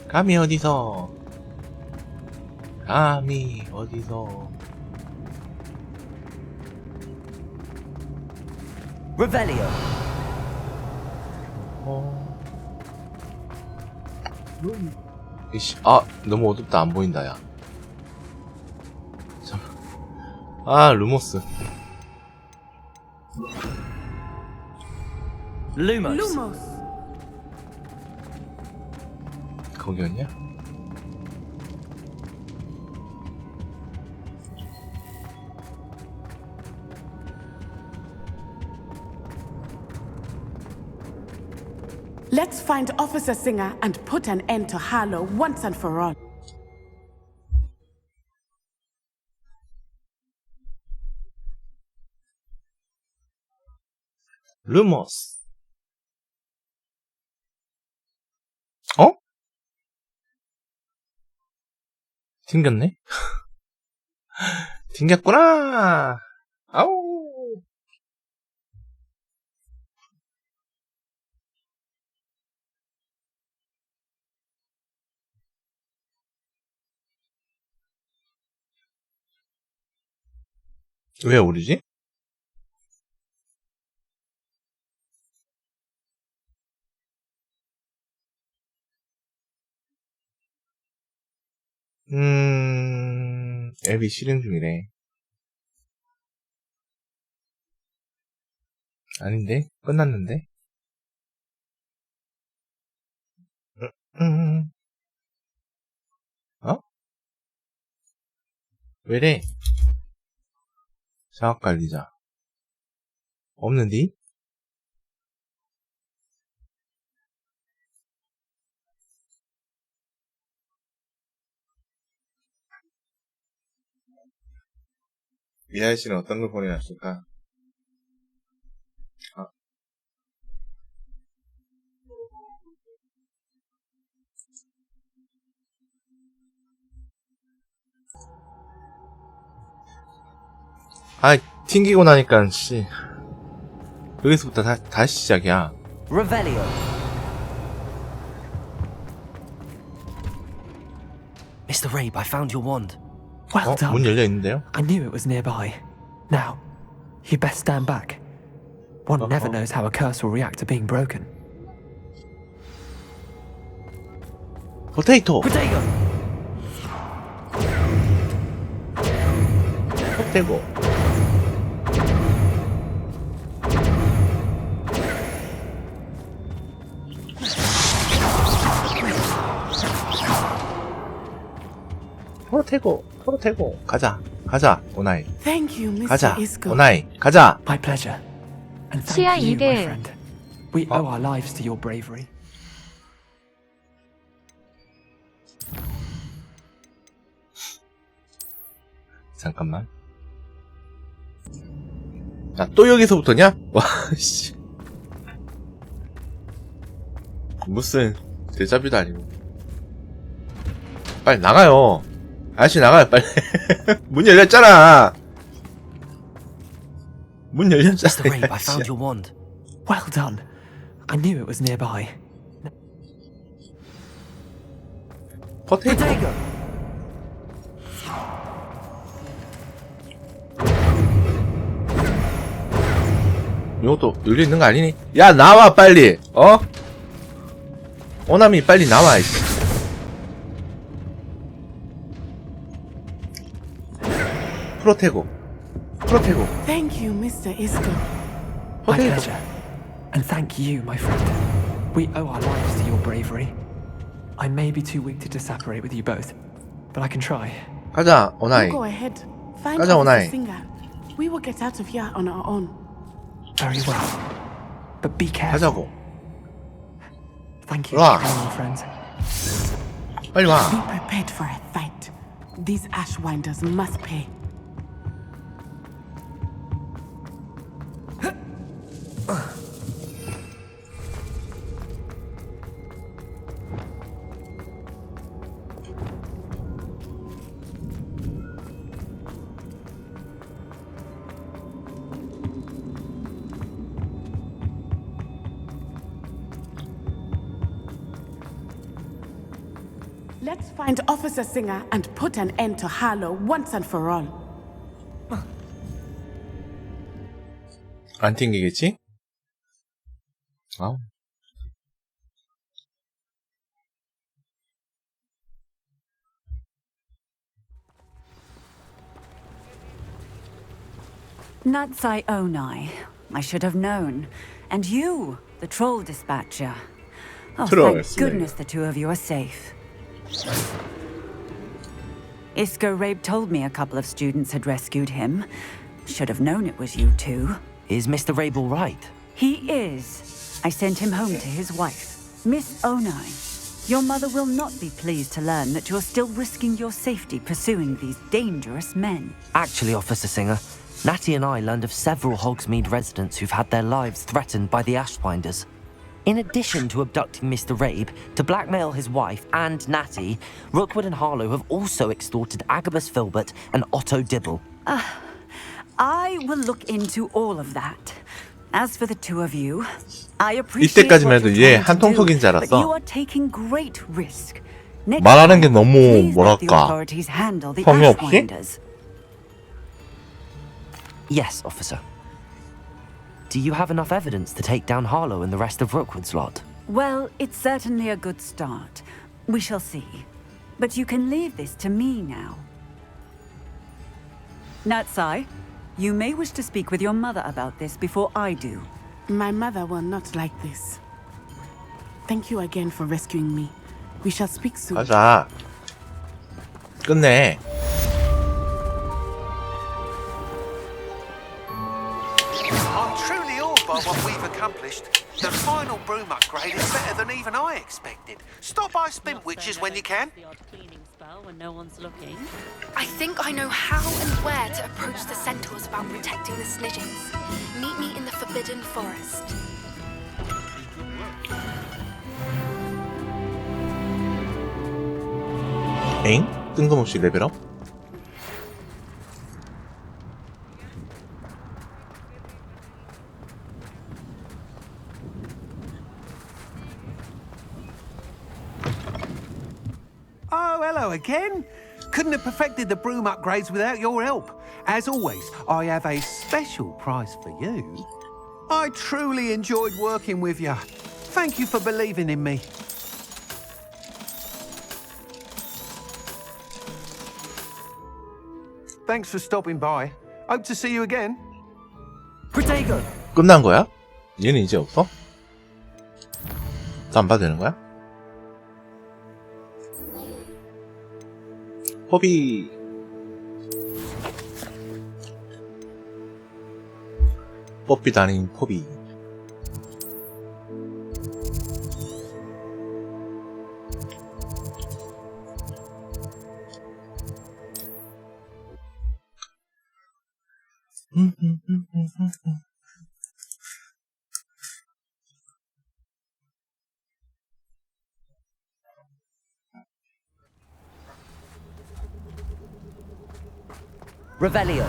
감히 어디서? 감히 어디서? Revelio. 이씨, 아, 너무 어둡다. 안 보인다, 야. 잠. 아, 루모스. Lumos. 거기였냐? Let's find Officer Singer and put an end to Harlow once and for all. 루모스. 어? 튕겼네? 튕겼구나! 아우! 왜 오르지? 앱이 실행 중이래. 아닌데? 끝났는데? 어? 왜래? 사업관리자. 없는디? 미하일 씨는 어떤 걸 보내놨을까? 아, 튕기고 나니까, 씨. 여기서부터 다시 시작이야. Revelio. Mr. Rabe, I found your wand. Well done. 문 열려 있는데요? I knew it was nearby. Now, you best stand back. One never knows how a curse will react to being broken. 포테이토! Potato! 포테고. 포테고. 가자, 오나이. Thank you, Mr. 가자, Isco. 오나이. 가자! My pleasure. And 치아 thank you, my 이게- friend. We owe our lives to your bravery. 잠깐만. 아, 또 여기서부터냐? 와, 씨. 무슨 데자뷰도 아니고. 빨리 나가요. 아저씨 나가요, 빨리. 문 열렸잖아. 문 열렸잖아. Mr. Rabe, I found your wand. Well done. I knew it was nearby. 포테이토. 이것도 열려있는 거 아니니? 야, 나와, 빨리! 어? 오나미, 빨리 나와, 이씨. 프로테고. Thank you, Mr. Isco. My pleasure. And thank you, my friend. We owe our lives to your bravery. I may be too weak to disapparate with you both, but I can try. 가자, 오나이. You go ahead. Find 가자, Officer 오나이. Singer. We will get out of here on our own. Very well. But be careful. 가자고. Thank you, 와. my friends. 빨리 와. Be prepared for a fight. These Ashwinders must pay. Let's find Officer Singer and put an end to Harlow once and for all. 안 튕기겠지? 아우. Natsai Onai. I should have known. And you, the troll dispatcher. Oh, Troll thank slayer. goodness the two of you are safe. Isco Rabe told me a couple of students had rescued him. Should have known it was you two. Is Mr. Rabe all right? He is. I sent him home to his wife, Miss Onai. Your mother will not be pleased to learn that you're still risking your safety pursuing these dangerous men. Actually, Officer Singer, Natty and I learned of several Hogsmeade residents who've had their lives threatened by the Ashwinders. In addition to abducting Mr. Rabe to blackmail his wife and Natty, Rookwood and Harlow have also extorted Agabus Filbert and Otto Dibble. I will look into all of that. As for the two of you, I appreciate 이때까지만 what 해도 you're 얘 trying to 한통속인 줄 do, but you 알았어. are taking great risk. Next 말하는 게 time, 너무 please let the 뭐랄까 authorities handle the 성의 없이? Ashwinders. Yes, officer. Do you have enough evidence to take down Harlow and the rest of Rookwood's lot? Well, it's certainly a good start. We shall see. But you can leave this to me now. Natsai, you may wish to speak with your mother about this before I do. My mother will not like this. Thank you again for rescuing me. We shall speak soon. 가자. 끝내. I'm truly awed by what we've accomplished. The final broom upgrade is better than even I expected. Stop by Spint Witches when you can. When no one's looking. I think I know how and where to approach the centaurs about protecting the Snidgings. Meet me in the Forbidden Forest. 엥? 뜬금없이 레벨업? Oh, hello, Hello again. Couldn't have perfected the broom upgrades without your help. As always, I have a special prize for you. I truly enjoyed working with you. Thank you for believing in me. Thanks for stopping by. Hope to see you again. Protego! 끝난 거야? 얘는 이제 없어? 또 안 봐도 되는 거야? 포비 뽀삐도 아닌 포비. Revelio.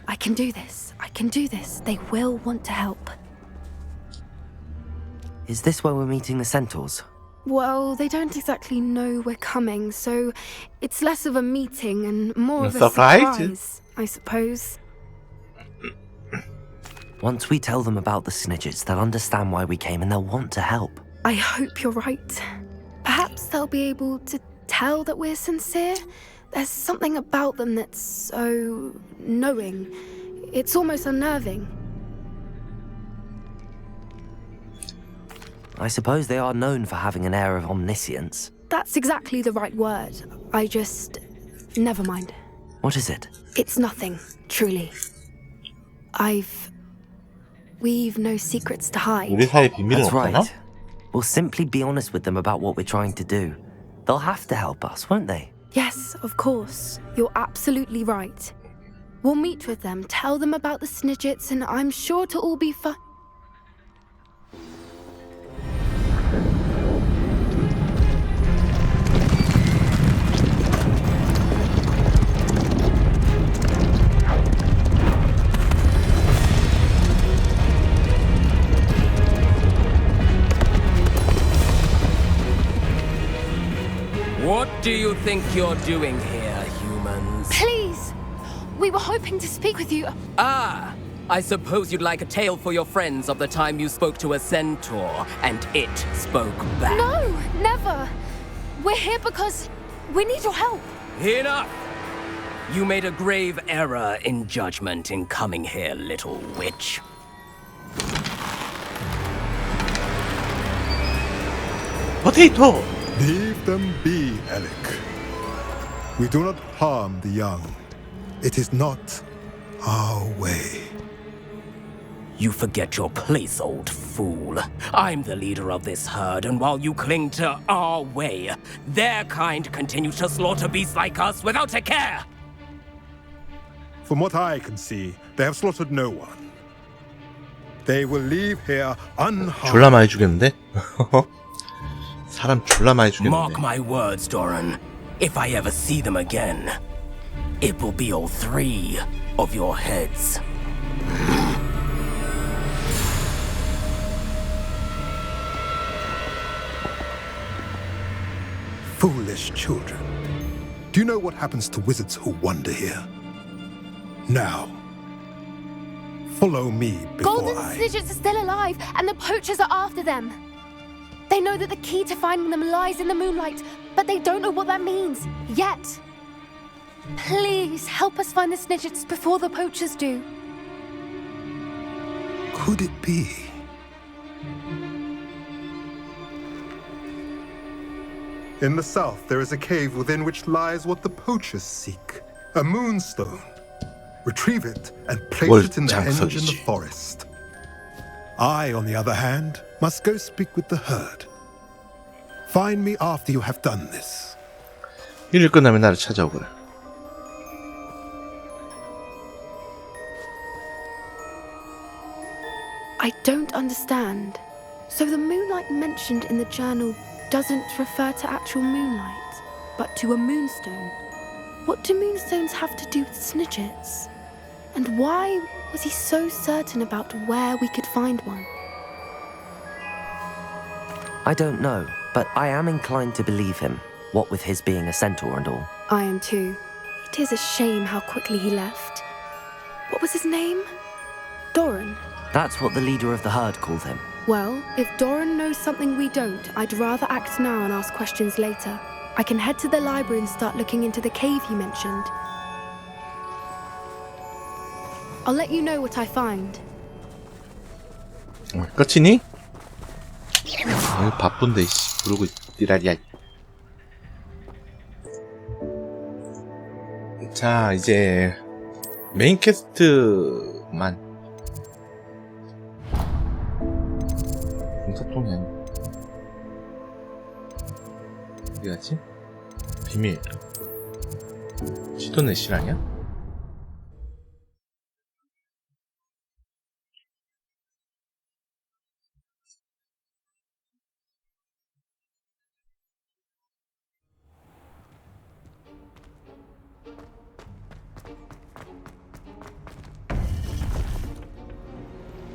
I can do this. I can do this. They will want to help. Is this where we're meeting the centaurs? Well, they don't exactly know we're coming, so it's less of a meeting and more of a surprise? surprise, I suppose. Once we tell them about the Snidgets, they'll understand why we came and they'll want to help. I hope you're right. Perhaps they'll be able to tell that we're sincere. There's something about them that's so knowing. It's almost unnerving. I suppose they are known for having an air of omniscience. That's exactly the right word. I just... never mind. What is it? It's nothing, truly. We've no secrets to hide. 우리 사이에 비밀은 That's 없잖아? right. We'll simply be honest with them about what we're trying to do. They'll have to help us, won't they? Yes, of course. You're absolutely right. We'll meet with them, tell them about the Snidgets, and I'm sure to all be fine. What do you think you're doing here, humans? Please! We were hoping to speak with you. Ah! I suppose you'd like a tale for your friends of the time you spoke to a centaur, and it spoke back. No, never! We're here because we need your help. Enough! You made a grave error in judgment in coming here, little witch. 포테이토! Leave them be, Alec. We do not harm the young. It is not our way. You forget your place, old fool. I'm the leader of this herd, and while you cling to our way, their kind continue to slaughter beasts like us without a care! From what I can see, they have slaughtered no one. They will leave here unharmed. 졸라 많이 죽였는데? 사람 졸라 많이 죽였는데. Mark my words, Doran. If I ever see them again, it will be all 3 of your heads. Foolish children. Do you know what happens to wizards who wander here? Now, follow me before Golden Snidgets are still alive, and the poachers are after them. They know that the key to finding them lies in the moonlight, but they don't know what that means, yet. Please, help us find the Snidgets before the poachers do. Could it be? In the south, there is a cave within which lies what the poachers seek. A moonstone. Retrieve it and place it in the henge in the forest. I, on the other hand, must go speak with the herd. Find me after you have done this. 일을 끝나면 나를 찾아오거라. I don't understand. So the moonlight mentioned in the journal doesn't refer to actual moonlight, but to a moonstone. What do moonstones have to do with snidgets? And why was he so certain about where we could find one? I don't know, but I am inclined to believe him, what with his being a centaur and all. I am too. It is a shame how quickly he left. What was his name? Doran. That's what the leader of the herd called him. Well, if Doran knows something we don't, I'd rather act now and ask questions later. I can head to the library and start looking into the cave you mentioned. I'll let you know what I find. 끝이니? 바쁜데 씨 부르고 있지라리야. 자 이제 메인 퀘스트만 소통이 아니야. 어디 갔지? 비밀 시도네 실화냐?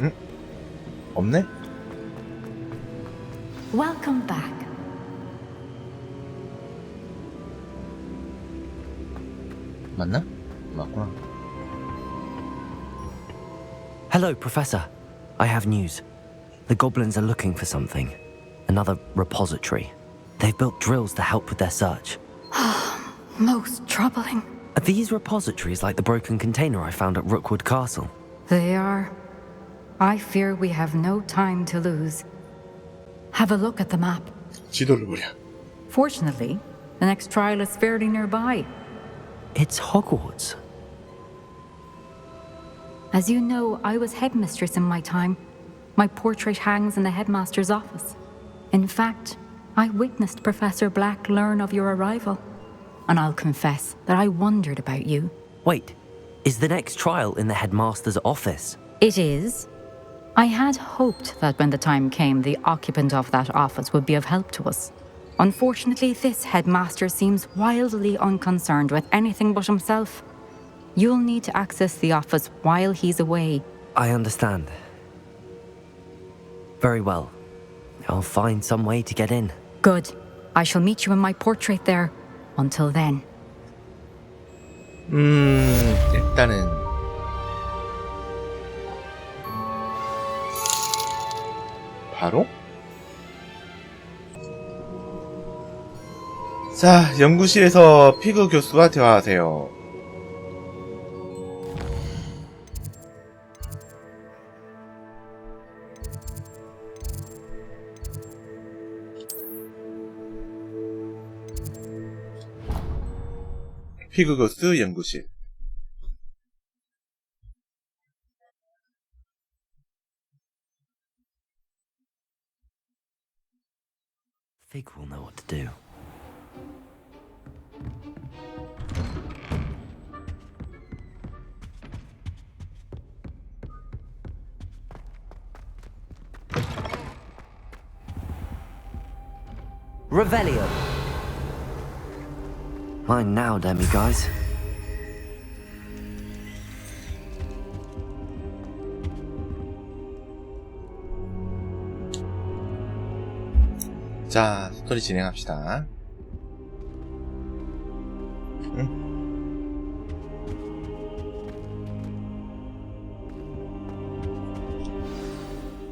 응? 없네? Welcome back. 맞나? 맞구나. Hello, Professor. I have news. The goblins are looking for something. Another repository. They've built drills to help with their search. Most troubling. Are these repositories like the broken container I found at Rookwood Castle? They are. I fear we have no time to lose. Have a look at the map. 지도를 보려. Fortunately, the next trial is fairly nearby. It's Hogwarts. As you know, I was headmistress in my time. My portrait hangs in the headmaster's office. In fact, I witnessed Professor Black learn of your arrival. And I'll confess that I wondered about you. Wait, is the next trial in the headmaster's office? It is. I had hoped that when the time came, the occupant of that office would be of help to us. Unfortunately, this headmaster seems wildly unconcerned with anything but himself. You'll need to access the office while he's away. I understand. Very well. I'll find some way to get in. Good. I shall meet you in my portrait there. Until then. 일단은 바로? 자, 연구실에서 피그 교수와 대화하세요. 피그 교수 연구실. Fig will know what to do. Revelio. Mine now, demi-guys. 자, 스토리 진행합시다.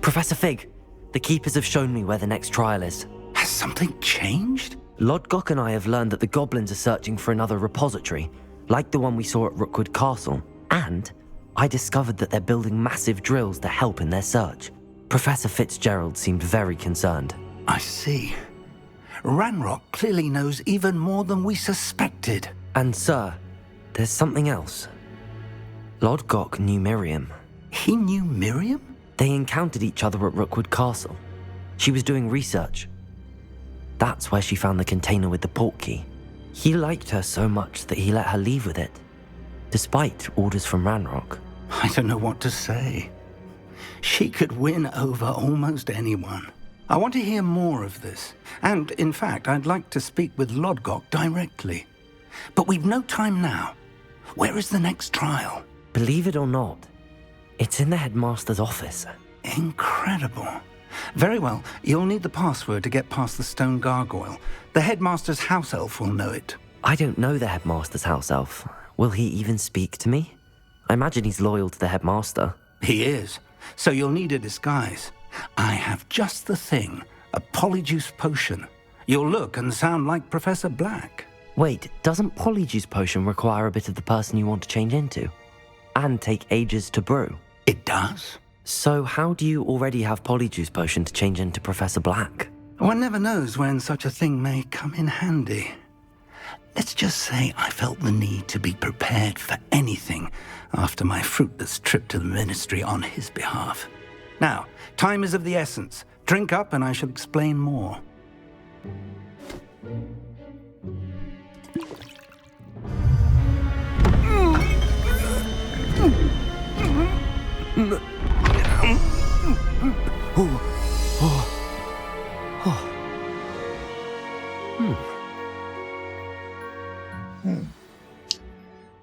Professor Fig, the keepers have shown me where the next trial is. Has something changed? Lodgok and I have learned that the goblins are searching for another repository, like the one we saw at Rookwood Castle. And I discovered that they're building massive drills to help in their search. Professor Fitzgerald seemed very concerned. I see. Ranrock clearly knows even more than we suspected. And sir, there's something else. Lodgok knew Miriam. He knew Miriam? They encountered each other at Rookwood Castle. She was doing research. That's where she found the container with the portkey. He liked her so much that he let her leave with it, despite orders from Ranrock. I don't know what to say. She could win over almost anyone. I want to hear more of this. And, in fact, I'd like to speak with Lodgok directly. But we've no time now. Where is the next trial? Believe it or not, it's in the headmaster's office. Incredible. Very well, you'll need the password to get past the stone gargoyle. The headmaster's house elf will know it. I don't know the headmaster's house elf. Will he even speak to me? I imagine he's loyal to the headmaster. He is. So you'll need a disguise. I have just the thing. A polyjuice potion. You'll look and sound like Professor Black. Wait, doesn't polyjuice potion require a bit of the person you want to change into? And take ages to brew? It does. So how do you already have polyjuice potion to change into Professor Black? One never knows when such a thing may come in handy. Let's just say I felt the need to be prepared for anything after my fruitless trip to the ministry on his behalf. Now, time is of the essence. Drink up and I shall explain more.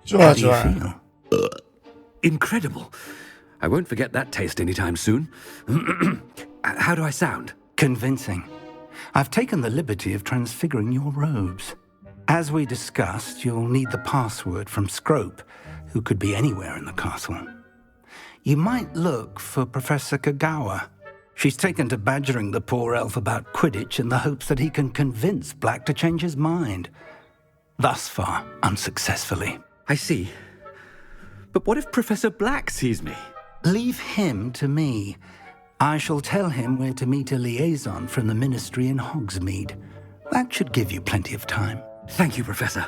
좋아, 좋아. Incredible. I won't forget that taste anytime soon. How do I sound? Convincing. I've taken the liberty of transfiguring your robes. As we discussed, you'll need the password from Scrope, who could be anywhere in the castle. You might look for Professor Kagawa. She's taken to badgering the poor elf about Quidditch in the hopes that he can convince Black to change his mind. Thus far, unsuccessfully. I see. But what if Professor Black sees me? Leave him to me. I shall tell him where to meet a liaison from the ministry in Hogsmeade. That should give you plenty of time. Thank you, Professor.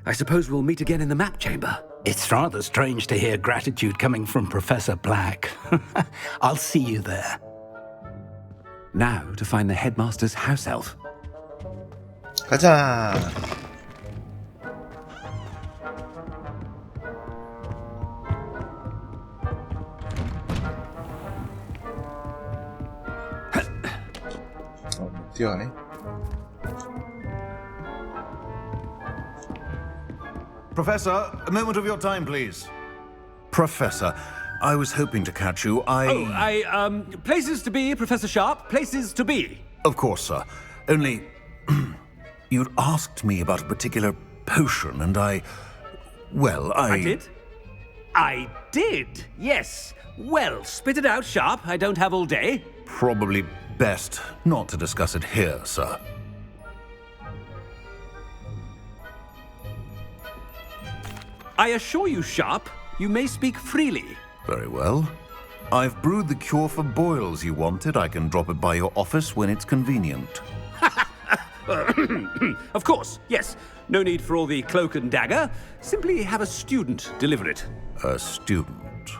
I suppose we'll meet again in the map chamber. It's rather strange to hear gratitude coming from Professor Black. I'll see you there. Now to find the headmaster's house elf. 가자. 뛰어가네. Professor, a moment of your time, please. Professor, I was hoping to catch you. Places to be, Professor Sharp. Places to be. Of course, sir. Only, you'd asked me about a particular potion, and I did? I did, yes. Well, spit it out, Sharp. I don't have all day. Probably best not to discuss it here, sir. I assure you, Sharp, you may speak freely. Very well. I've brewed the cure for boils you wanted. I can drop it by your office when it's convenient. Of course, yes. No need for all the cloak and dagger. Simply have a student deliver it. A student.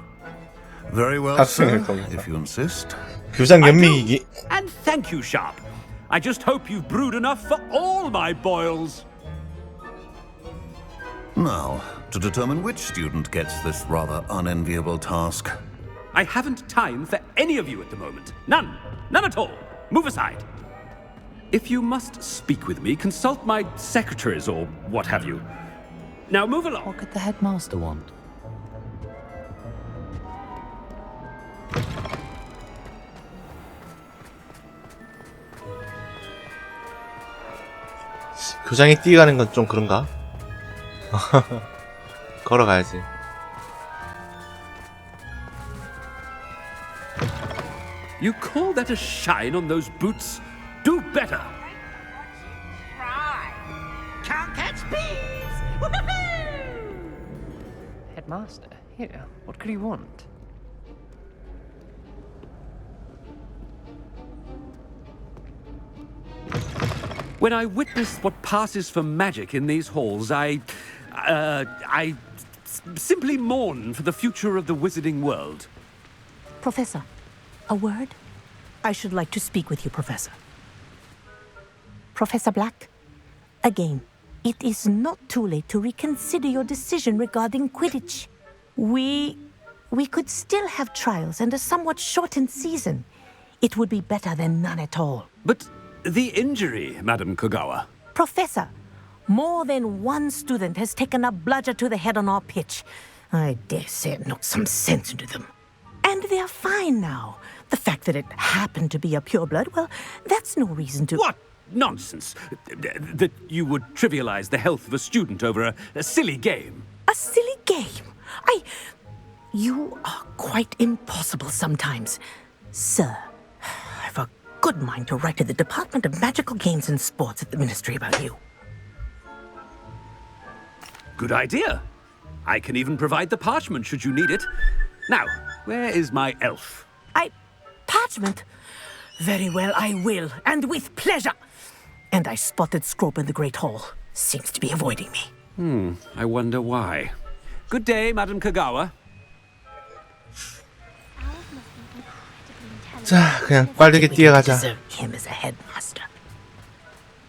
Very well, sir, if you insist. 교장 연맹이기. And thank you, Sharp. I just hope you've brewed enough for all my boils. Now, to determine which student gets this rather unenviable task. I haven't time for any of you at the moment. None. None at all. Move aside. If you must speak with me, consult my secretaries or what have you. Now move along. What could the headmaster want? 교장이 뛰어가는 건 좀 그런가? 걸어가야지. You call that a shine on those boots? Do better. Can't catch bees! Woohoo! Headmaster, here. What could he want? When I witness what passes for magic in these halls, I simply mourn for the future of the wizarding world. Professor, a word? I should like to speak with you, Professor. Professor Black, again, it is not too late to reconsider your decision regarding Quidditch. We could still have trials and a somewhat shortened season. It would be better than none at all. But the injury, Madam Kogawa. Professor, More than one student has taken a bludger to the head on our pitch. I dare say it knocked some sense into them. And they're fine now. The fact that it happened to be a pureblood, well, that's no reason to... What nonsense! That you would trivialize the health of a student over a silly game. A silly game? You are quite impossible sometimes. Sir, I've a good mind to write to the Department of Magical Games and Sports at the Ministry about you. Good idea. I can even provide the parchment should you need it. Now, where is my elf? Parchment? Very well, I will, and with pleasure. And I spotted Scrope in the Great Hall. Seems to be avoiding me. I wonder why. Good day, Madam Kagawa. 자, 그냥 빠르게 뛰어가자. Him as a headmaster.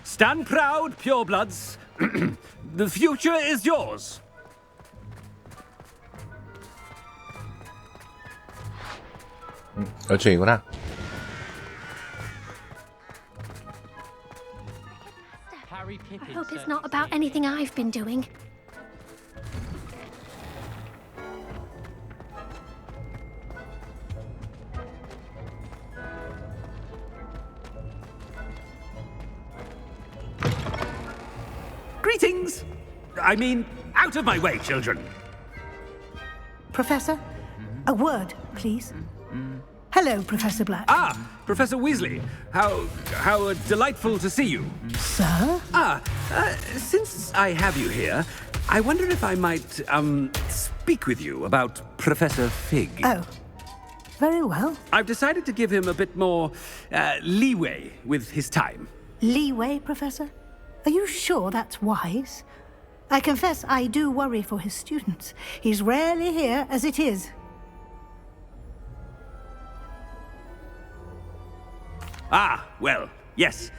Stand proud, purebloods. The future is yours. 이거나. I hope it's not about anything I've been doing. Greetings! I mean, out of my way, children. Professor, a word, please. Hello, Professor Black. Ah, Professor Weasley. How delightful to see you. Sir? Since I have you here, I wonder if I might, speak with you about Professor Fig. Oh, very well. I've decided to give him a bit more, leeway with his time. Leeway, Professor? Are you sure that's wise? I confess I do worry for his students. He's rarely here as it is. Ah, well, yes.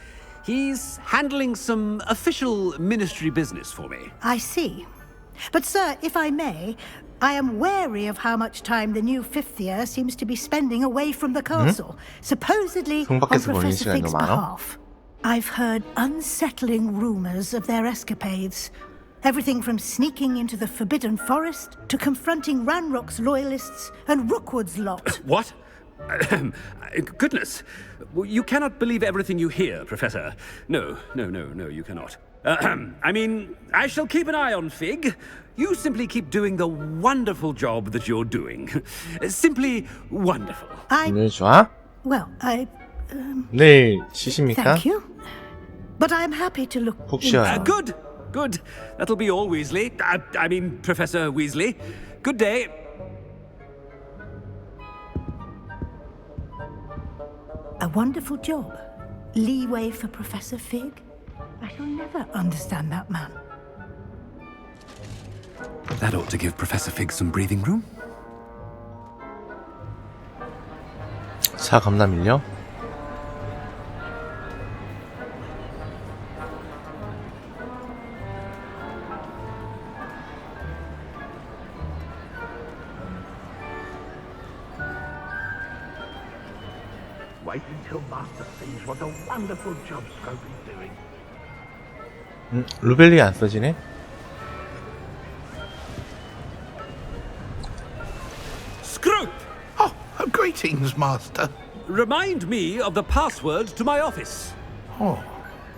He's handling some official ministry business for me. I see. But, sir, if I may, I am wary of how much time the new fifth year seems to be spending away from the castle, supposedly on Professor Fig's behalf. I've heard unsettling rumors of their escapades. Everything from sneaking into the Forbidden Forest to confronting Ranrock's loyalists and Rookwood's lot. What? Goodness. You cannot believe everything you hear, Professor. No, you cannot. I mean, I shall keep an eye on Fig. You simply keep doing the wonderful job that you're doing. Simply wonderful. 오늘 좋아? Well, 내일 쉬십니까? Thank you. But I'm happy to look 푹 쉬어요. Good. That'll be all, Weasley. I mean, Professor Weasley. Good day. A wonderful job. Leeway for Professor Fig. I shall never understand that man. That ought to give Professor Fig some breathing room. 차 겁나 밀려? Wait until Master sees what a wonderful job Scrope is doing. 루벨리 안 써지네? Scrope! Oh, greetings, Master. Remind me of the password to my office. Oh,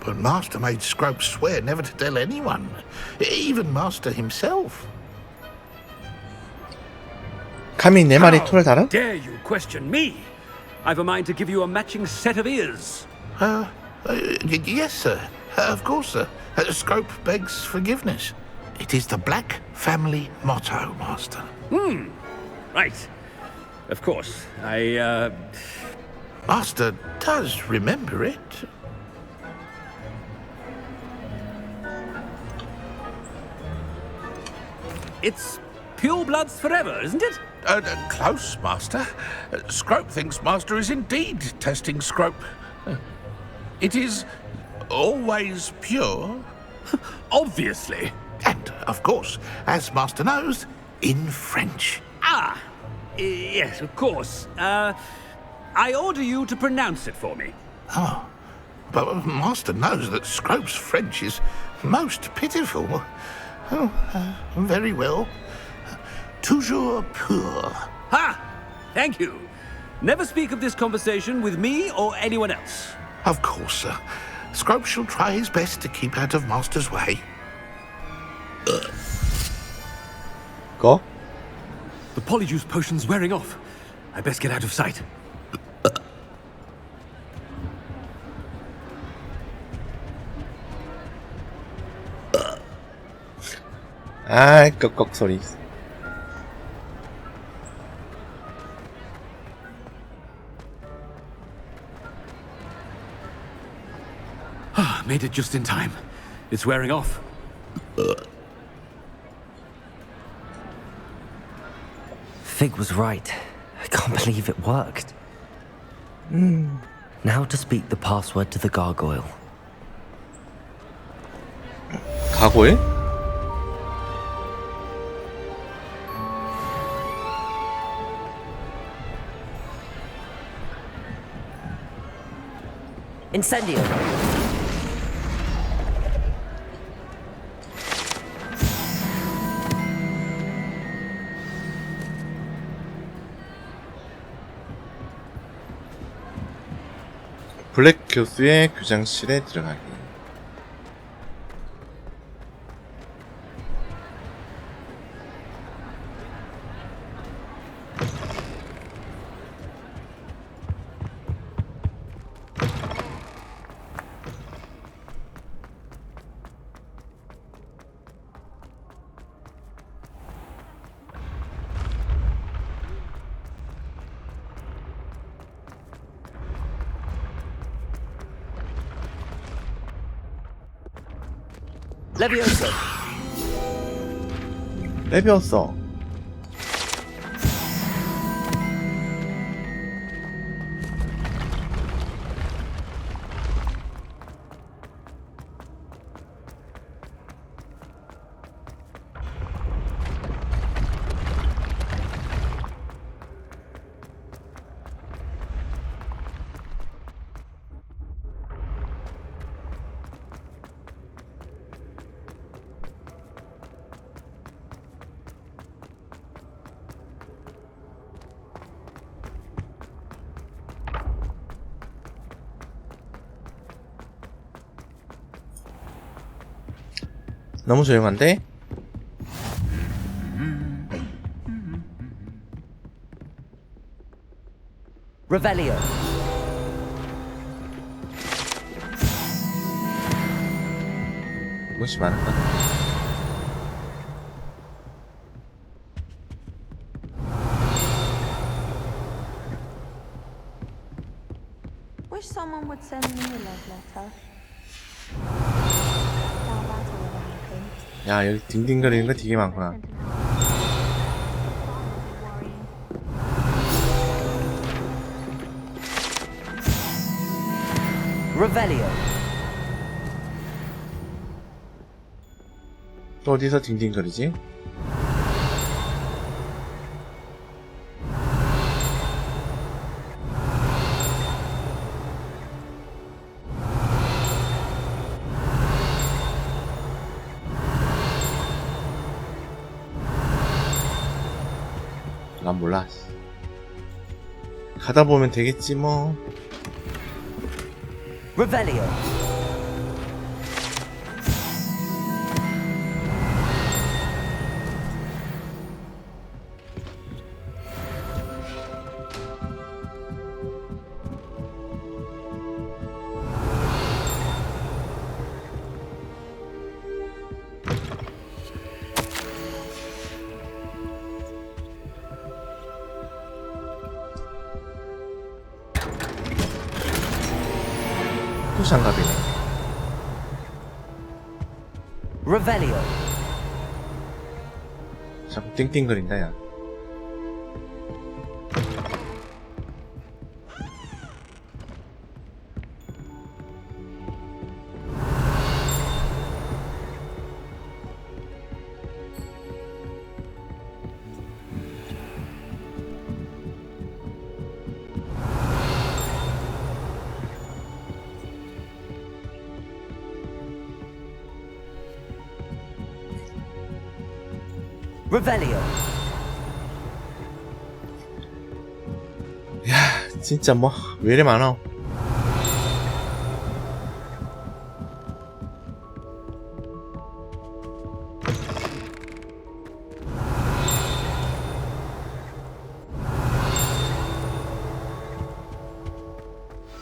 but Master made Scrope swear never to tell anyone, even Master himself. 감히 내 말에 토를 달아? Dare you question me? I've a mind to give you a matching set of ears. Yes, sir. Of course, sir. Scrope begs forgiveness. It is the Black family motto, Master. Right. Of course. Master does remember it. It's purebloods forever, isn't it? Close, Master. Scrope thinks Master is indeed testing Scrope. It is always pure. Obviously. And, of course, as Master knows, in French. Yes, of course. I order you to pronounce it for me. Oh, But Master knows that Scrope's French is most pitiful. Oh, very well. Toujours pur. Ha! Thank you. Never speak of this conversation with me or anyone else. Of course, sir. Scrope shall try his best to keep out of Master's way. Go? The polyjuice potion's wearing off. I best get out of sight. 아, 꺽꺽 소리. Made it just in time. It's wearing off. Fig was right. I can't believe it worked. Now to speak the password to the gargoyle. 가고에? Incendio! 블랙 교수의 교장실에 들어가기. 레비오소. 레비오소. 너무 조용한데? Revelio. 무엇이 많을까? Wish someone would send me a love letter. 야, 여기 딩딩거리는 거 되게 많구나. Revelio. 또 어디서 딩딩거리지? 난 몰라. 가다 보면 되겠지 뭐. Revelio. 또 장갑이네. Revelio. 자꾸 띵띵거린다 야. Revelio. 야, 진짜 뭐 왜 이래 많아.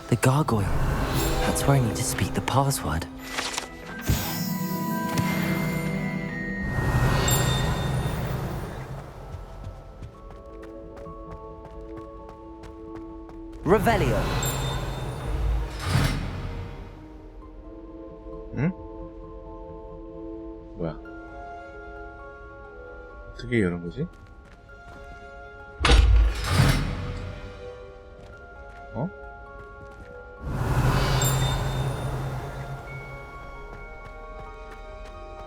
The gargoyle. That's where I need to speak the password. Revelio. 응? 뭐야? 어떻게 여는 거지? 어?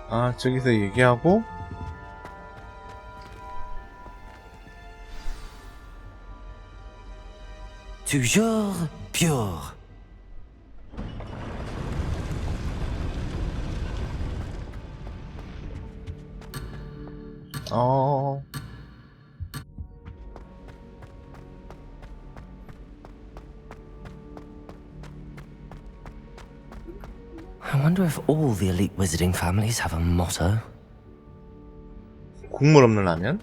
아, 저기서 얘기하고 Toujours pure. I wonder if all the elite wizarding families have a motto. 국물 없는 라면?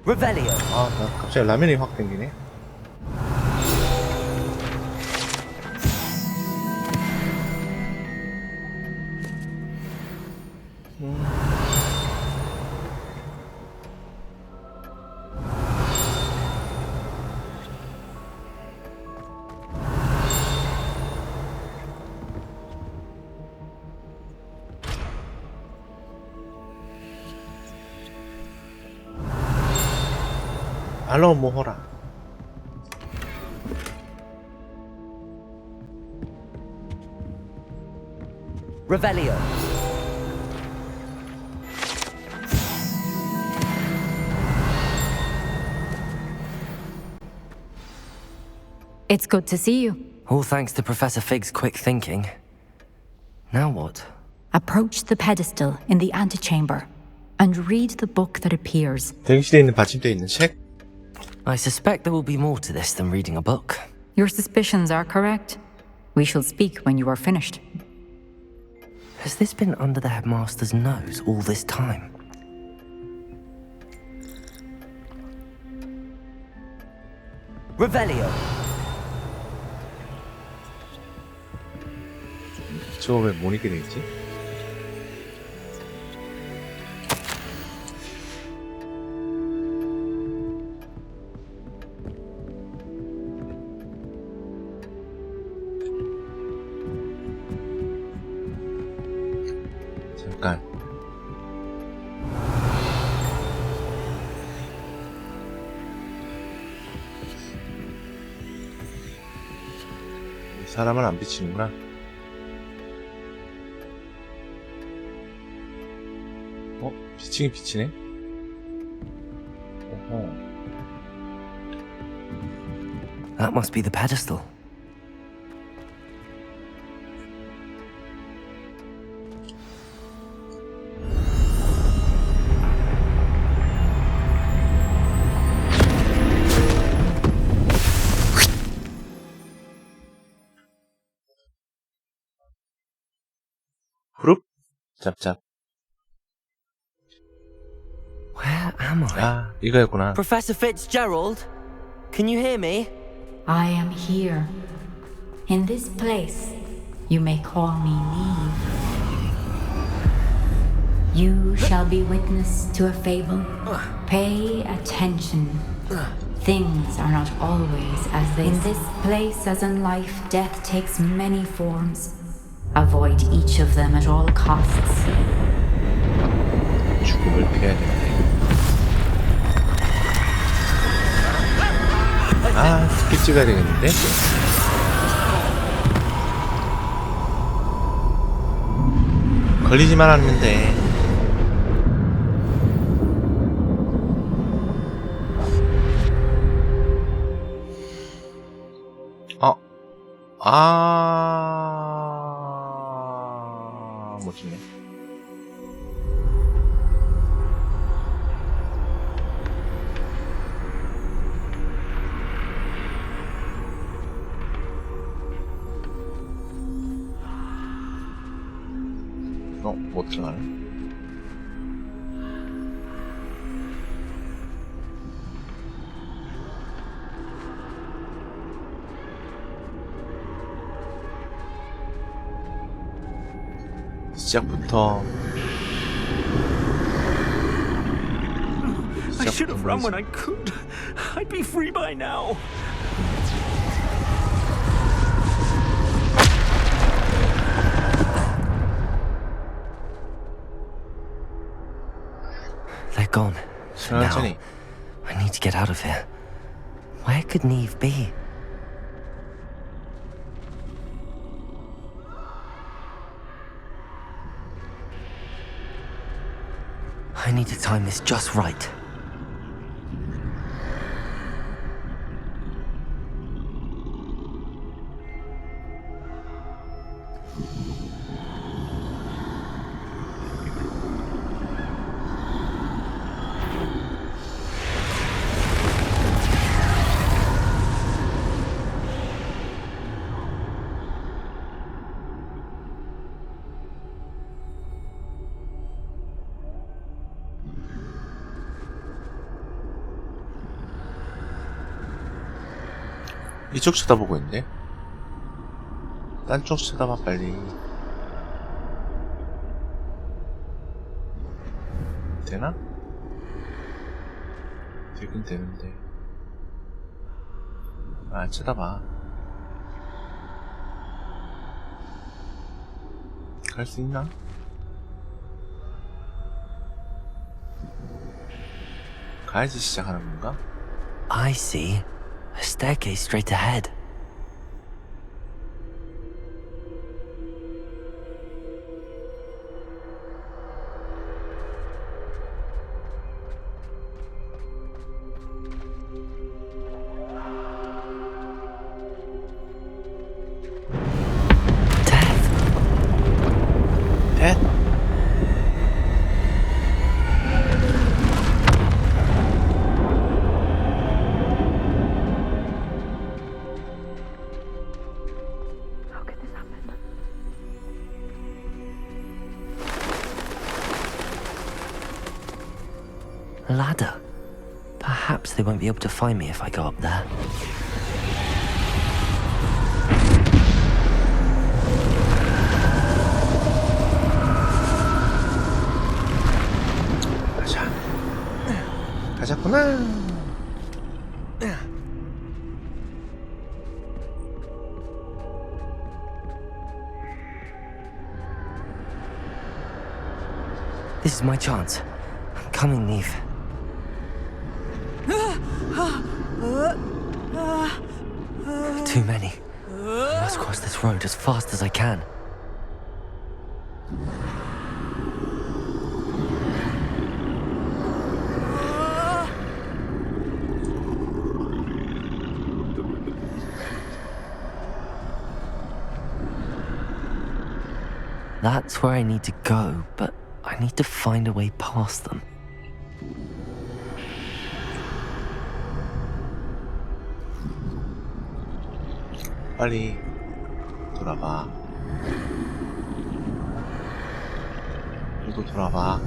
Revelio. 아, 나 갑자기 라면이 확 땡기네. 알로 모호라. Revelio. It's good to see you. All thanks to Professor Fig's quick thinking. Now what? Approach the pedestal in the antechamber and read the book that appears. 대기실에 있는 받침대에 있는 책? I suspect there will be more to this than reading a book. Your suspicions are correct. We shall speak when you are finished. Has this been under the headmaster's nose all this time? Revelio. 저거 왜 못 읽게 되겠지? 잠깐. 사람은 안 비치는구나. 비치긴 비치네. 어허. That must be the pedestal. 후룹 짭짭. Where am I? 아, 이거였구나. Professor Fitzgerald, can you hear me? I am here. In this place, you may call me Neve. You shall be witness to a fable. Pay attention. Things are not always as they seem. In this place, as in life, death takes many forms. Avoid each of them at all costs. 죽음을 피해야겠네. 아, 스킬 찍어야 되겠는데? 걸리지만 않으면 돼. 멋지네. 못 들어가네. 시작부터 I should have run when I could. I'd be free by now. They're gone. For now. 천천히. I need to get out of here. Where could Neve be? I need to time this just right. 이쪽 쳐다보고 있네. 딴 쪽 쳐다봐 빨리. 되나? 되긴 되는데. 아, 쳐다봐. 갈 수 있나? 가야지 시작하는 건가? I see. A staircase straight ahead. Death? A ladder. Perhaps they won't be able to find me if I go up there. 가자. 가자꾸나. This is my chance. I'm coming, Neve. Too many. I must cross this road as fast as I can. That's where I need to go, but I need to find a way past them. 빨리 돌아봐. 너도 돌아봐.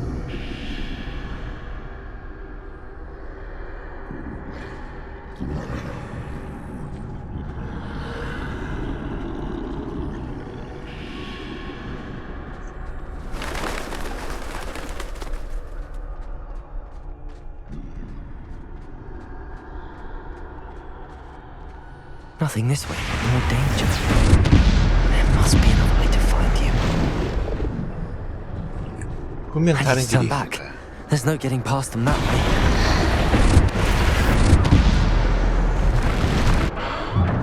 Nothing this way, but more danger. There must be another way to find you. 분명 I 다른 need to turn 길이 back. 있을 거야. There's no getting past them that way.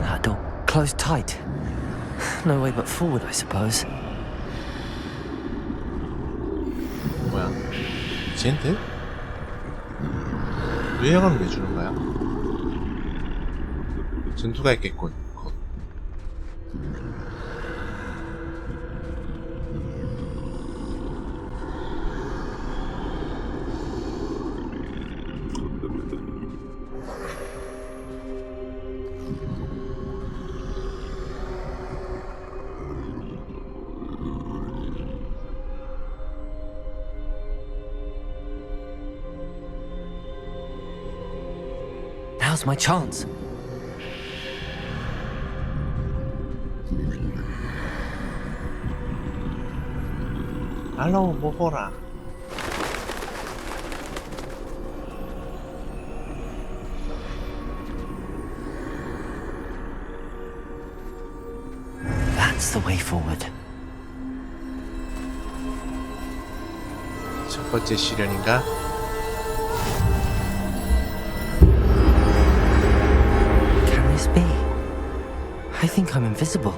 That door closed tight. No way but forward, I suppose. 뭐야? 쟤한테? 유행은 왜 주는 거야? 전투가 있겠군. 곧. Now's my chance. 알로 먹어라. That's the way forward. 첫 번째 시련인가? Can this be? I think I'm invisible.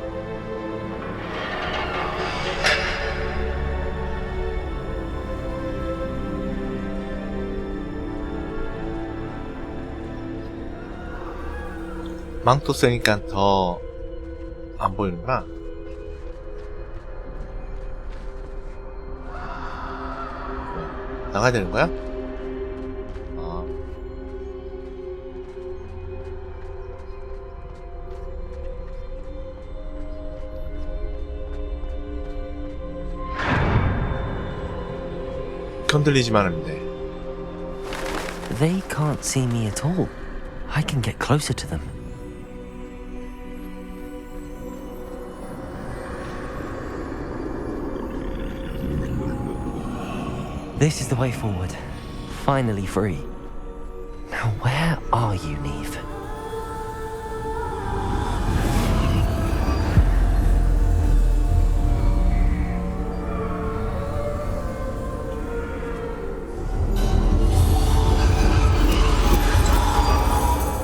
망토 쓰니까 더 안 보이는구나. 나가야 되는 거야? 아. 건들리지만 하면 돼. They can't see me at all. I can get closer to them. This is the way forward. Finally free. Now where are you, Neve?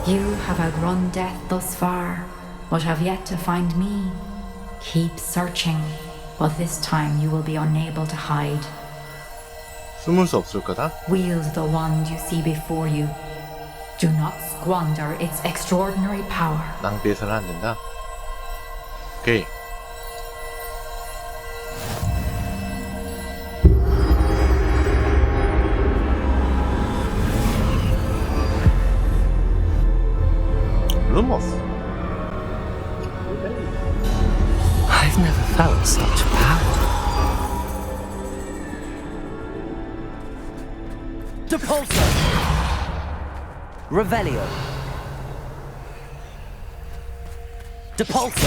You have outrun death thus far, but have yet to find me. Keep searching, but this time you will be unable to hide. 숨을 수 없을 거다. Wield the wand you see before you. Do not squander its extraordinary power. 낭비해서는 안 된다. 오케이. 루머스. I've never felt such power. Depulso! Revelio! Depulso!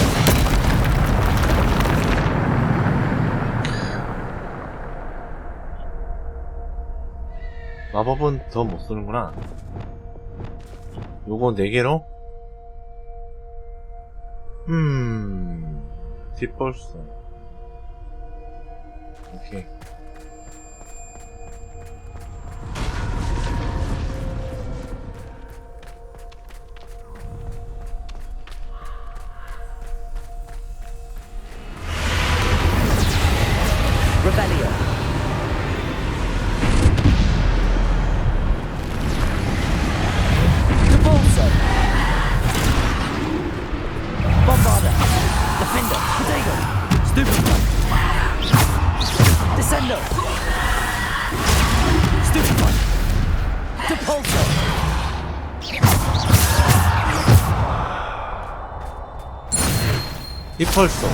마법은 더 못 쓰는구나. 요거 4개로? 뒷벌써. 오케이. Revelio. Depulso. Bombarda. Defender. Protego. Stupefy. Descendo. Stupefy. Depulso. 뒷벌써.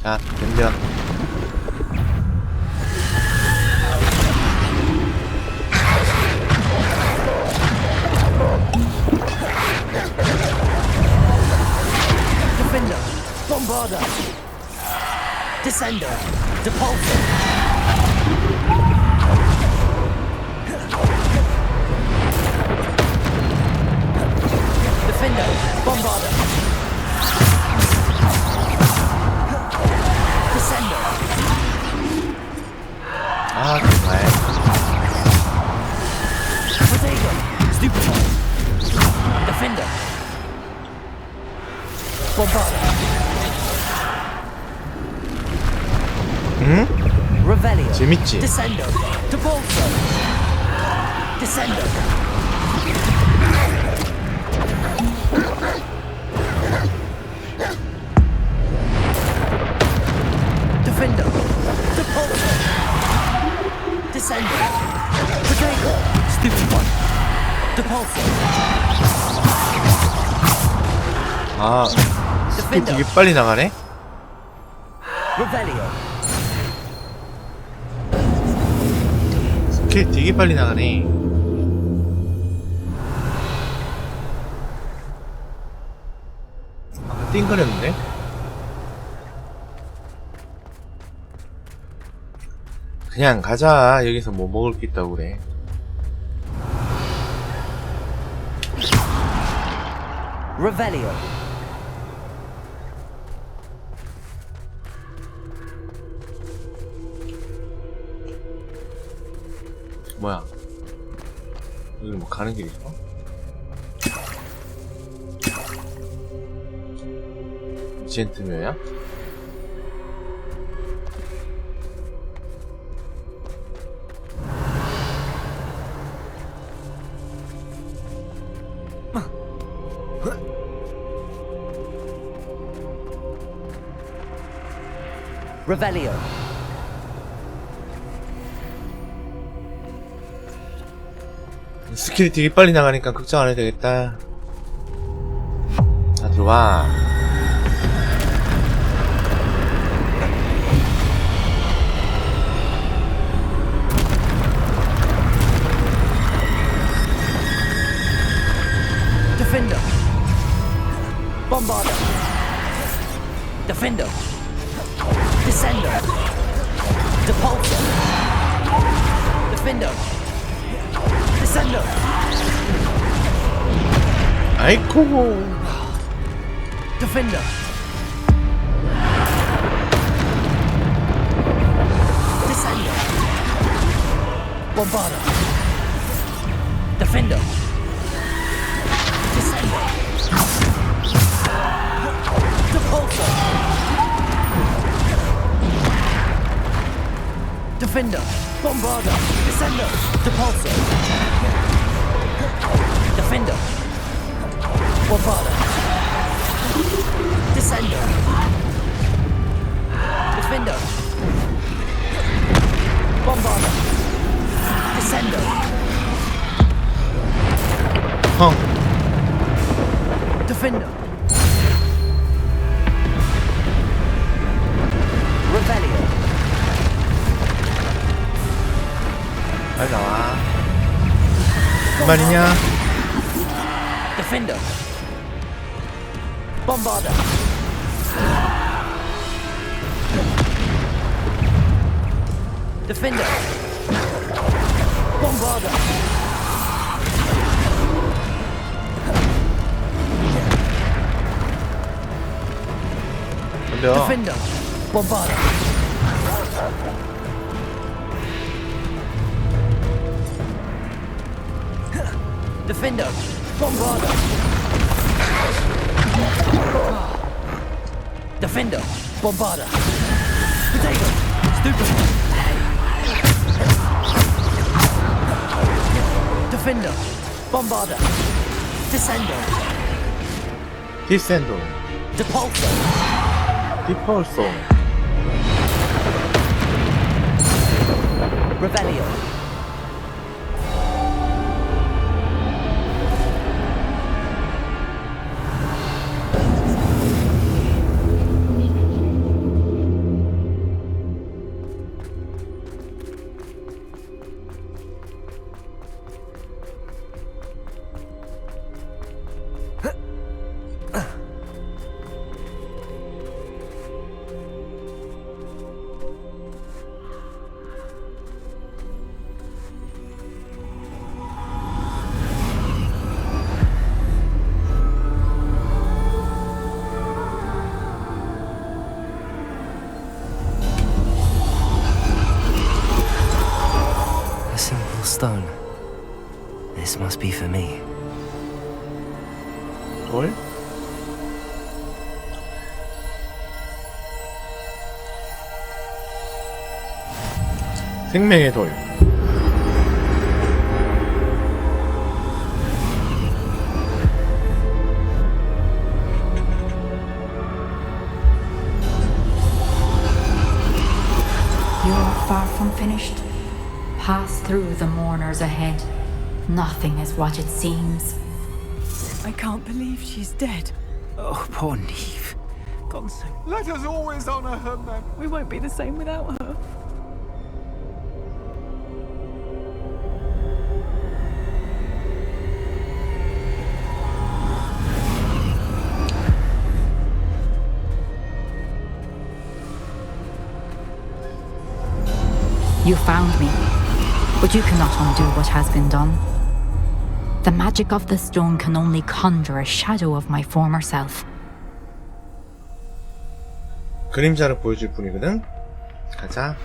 자, 덤벼. Defender. Bombarda. Descendo. Depulso. Defender. Bombarda. Descendo. 아, 정말. Protego. Stupefy. Defender. Bombarda. 응? Revelio. 재밌지? Descendo. Depulso. Descendo. Defender. Depulso. Descendo. Protego. Stupefy. Depulso. 아, 스킬 되게 빨리 나가네? 스킬 되게 빨리 나가네. 아까 띵거렸는데? 그냥 가자. 여기서 뭐 먹을 게 있다고 그래. Revelio. 뭐야? 여기 뭐 가는 길 있어? 젠트묘야? Revelio. 스킬이 되게 빨리 나가니까 걱정 안 해도 되겠다. 자, 들어와. Defender. Bombarder. Defender. Descender. Depulsor. Defender. Descender. 아이쿠. Defender. Descender. Bombarder. Defender. Descender. Depulsor. Defender. Bombarder. Descender. Depulsor. Defender. Bombarder. Descender. Defender. Bombarder. Descender. Defender. Revelio. 빨리 나와. 그 말이냐? Defender. Bombarder. Defender. Bombarder. Defender. Bombarder. Defender. Bombarder. Defender. Bombarder. Potato. Stupid. Defender. Bombarder. Descender. 디센도. Depulsor. 디펄소. Revelio. A simple stone. This must be for me. 돌? 생명의 돌. You're far from finished. Pass through the mourners ahead. Nothing is what it seems. I can't believe she's dead. Oh, poor Neve. gone soon. Let us always honor her memory. We won't be the same without her. You found me, but you cannot undo what has been done. The magic of the stone can only conjure a shadow of my former self. 그림자를 보여줄 뿐이거든. 가자.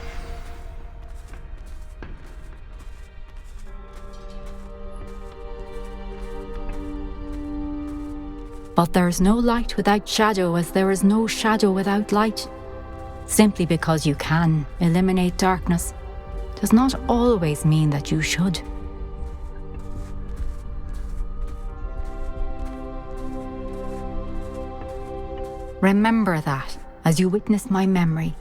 But there is no light without shadow, as there is no shadow without light. Simply because you can eliminate darkness does not always mean that you should. Remember that as you witness my memory.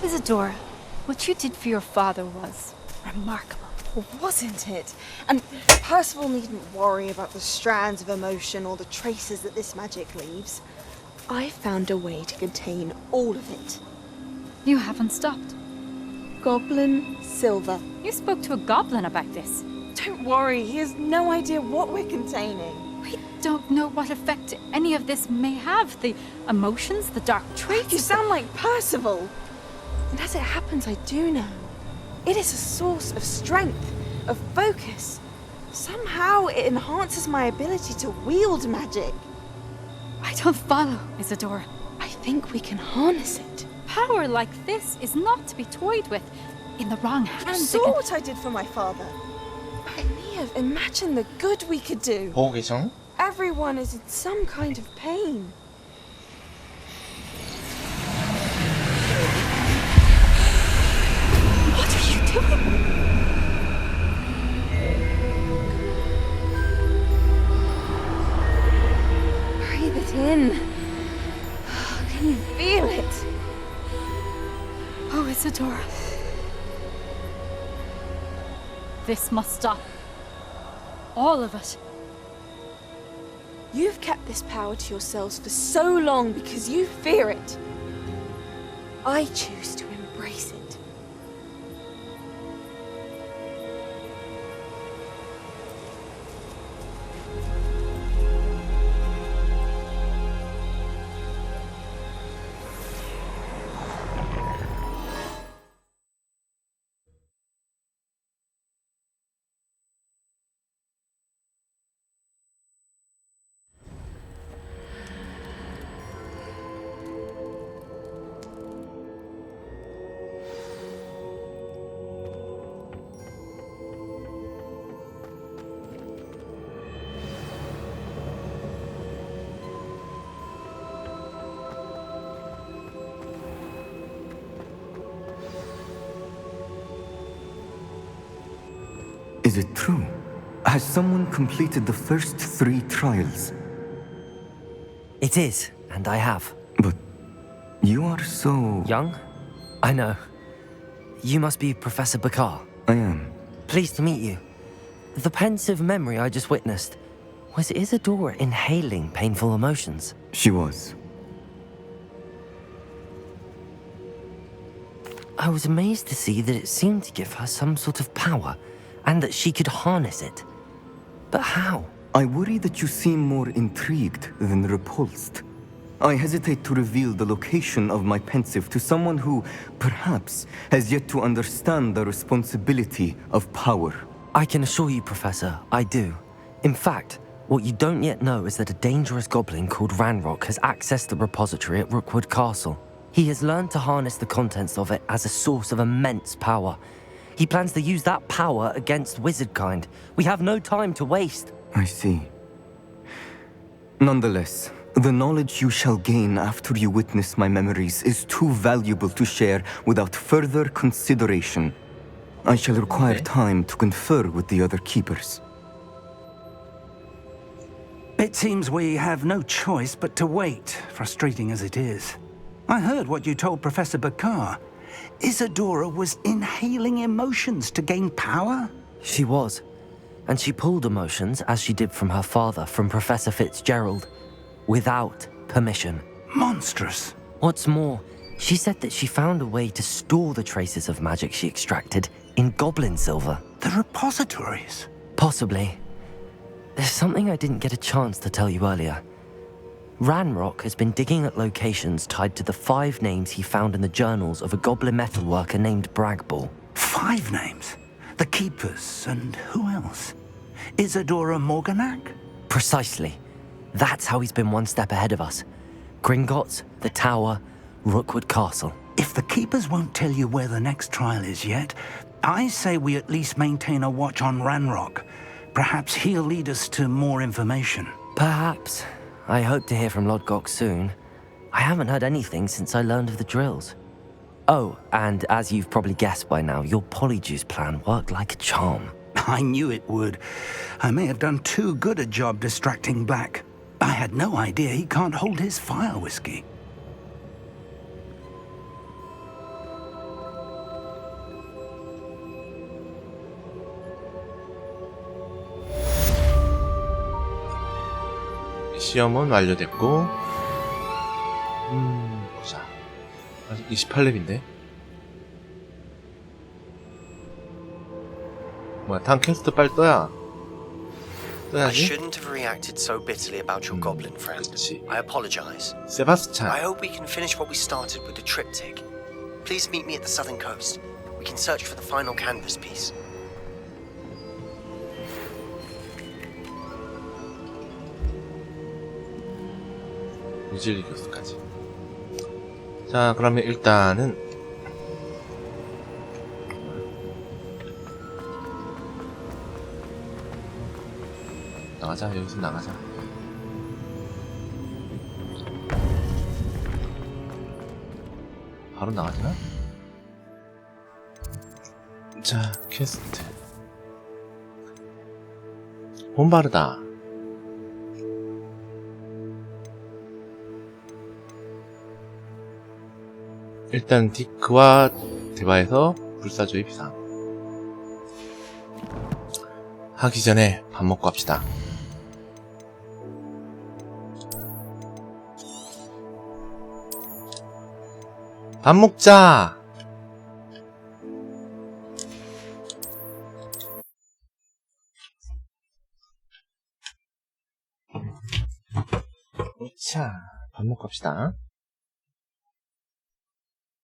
Isadora, what you did for your father was remarkable. Well, wasn't it? And Percival needn't worry about the strands of emotion or the traces that this magic leaves. I found a way to contain all of it. You haven't stopped. Goblin Silver. You spoke to a goblin about this. Don't worry, he has no idea what we're containing. We don't know what effect any of this may have. The emotions, the dark traits. You sound like Percival. And as it happens, I do know. It is a source of strength, of focus. Somehow it enhances my ability to wield magic. I don't follow, Isadora. I think we can harness it. Power like this is not to be toyed with. In the wrong hands. You saw what I did for my father. Neve, imagine the good we could do. 보고 계셔? Everyone is in some kind of pain. What are you doing? Breathe it in. Can you feel it? Oh, Isadora. This must stop. All of it. You've kept this power to yourselves for so long because you fear it. I choose to embrace it. Is it true? Has someone completed the first 3 trials? It is, and I have. But you are so... Young? I know. You must be Professor Bakar. I am. Pleased to meet you. The pensive memory I just witnessed, was Isadora inhaling painful emotions? She was. I was amazed to see that it seemed to give her some sort of power, and that she could harness it. But how? I worry that you seem more intrigued than repulsed. I hesitate to reveal the location of my pensive to someone who, perhaps, has yet to understand the responsibility of power. I can assure you, Professor, I do. In fact, what you don't yet know is that a dangerous goblin called Ranrock has accessed the repository at Rookwood Castle. He has learned to harness the contents of it as a source of immense power. He plans to use that power against wizardkind. We have no time to waste. I see. Nonetheless, the knowledge you shall gain after you witness my memories is too valuable to share without further consideration. I shall require time to confer with the other keepers. It seems we have no choice but to wait, frustrating as it is. I heard what you told Professor Bakar. Isadora was inhaling emotions to gain power? She was. And she pulled emotions, as she did from her father, from Professor Fitzgerald, without permission. Monstrous. What's more, she said that she found a way to store the traces of magic she extracted in goblin silver. The repositories? Possibly. There's something I didn't get a chance to tell you earlier. Ranrock has been digging at locations tied to the 5 names he found in the journals of a goblin metalworker named Bragball. 5 names? The Keepers, and who else? Isadora Morganac? Precisely. That's how he's been one step ahead of us. Gringotts, the Tower, Rookwood Castle. If the Keepers won't tell you where the next trial is yet, I say we at least maintain a watch on Ranrock. Perhaps he'll lead us to more information. Perhaps. I hope to hear from Lodgok soon. I haven't heard anything since I learned of the drills. Oh, and as you've probably guessed by now, your Polyjuice plan worked like a charm. I knew it would. I may have done too good a job distracting Black. I had no idea he can't hold his fire whiskey. 시험은 완료됐고 보자. 아직 28렙인데 뭐야 다음 퀘스트 빨리 떠야 I shouldn't have reacted so bitterly about your goblin friend. I apologize. 세바스찬. I hope we can finish what we started with the triptych. Please meet me at the southern coast. We can search for the final canvas piece. 무질리 교수까지. 자, 그러면 일단은 나가자. 여기서 나가자. 바로 나가지나? 자, 퀘스트 홈바르다. 일단 디크와 대화에서 불사조의 비상 하기 전에 밥 먹고 합시다. 밥 먹자. 자, 밥 먹고 합시다.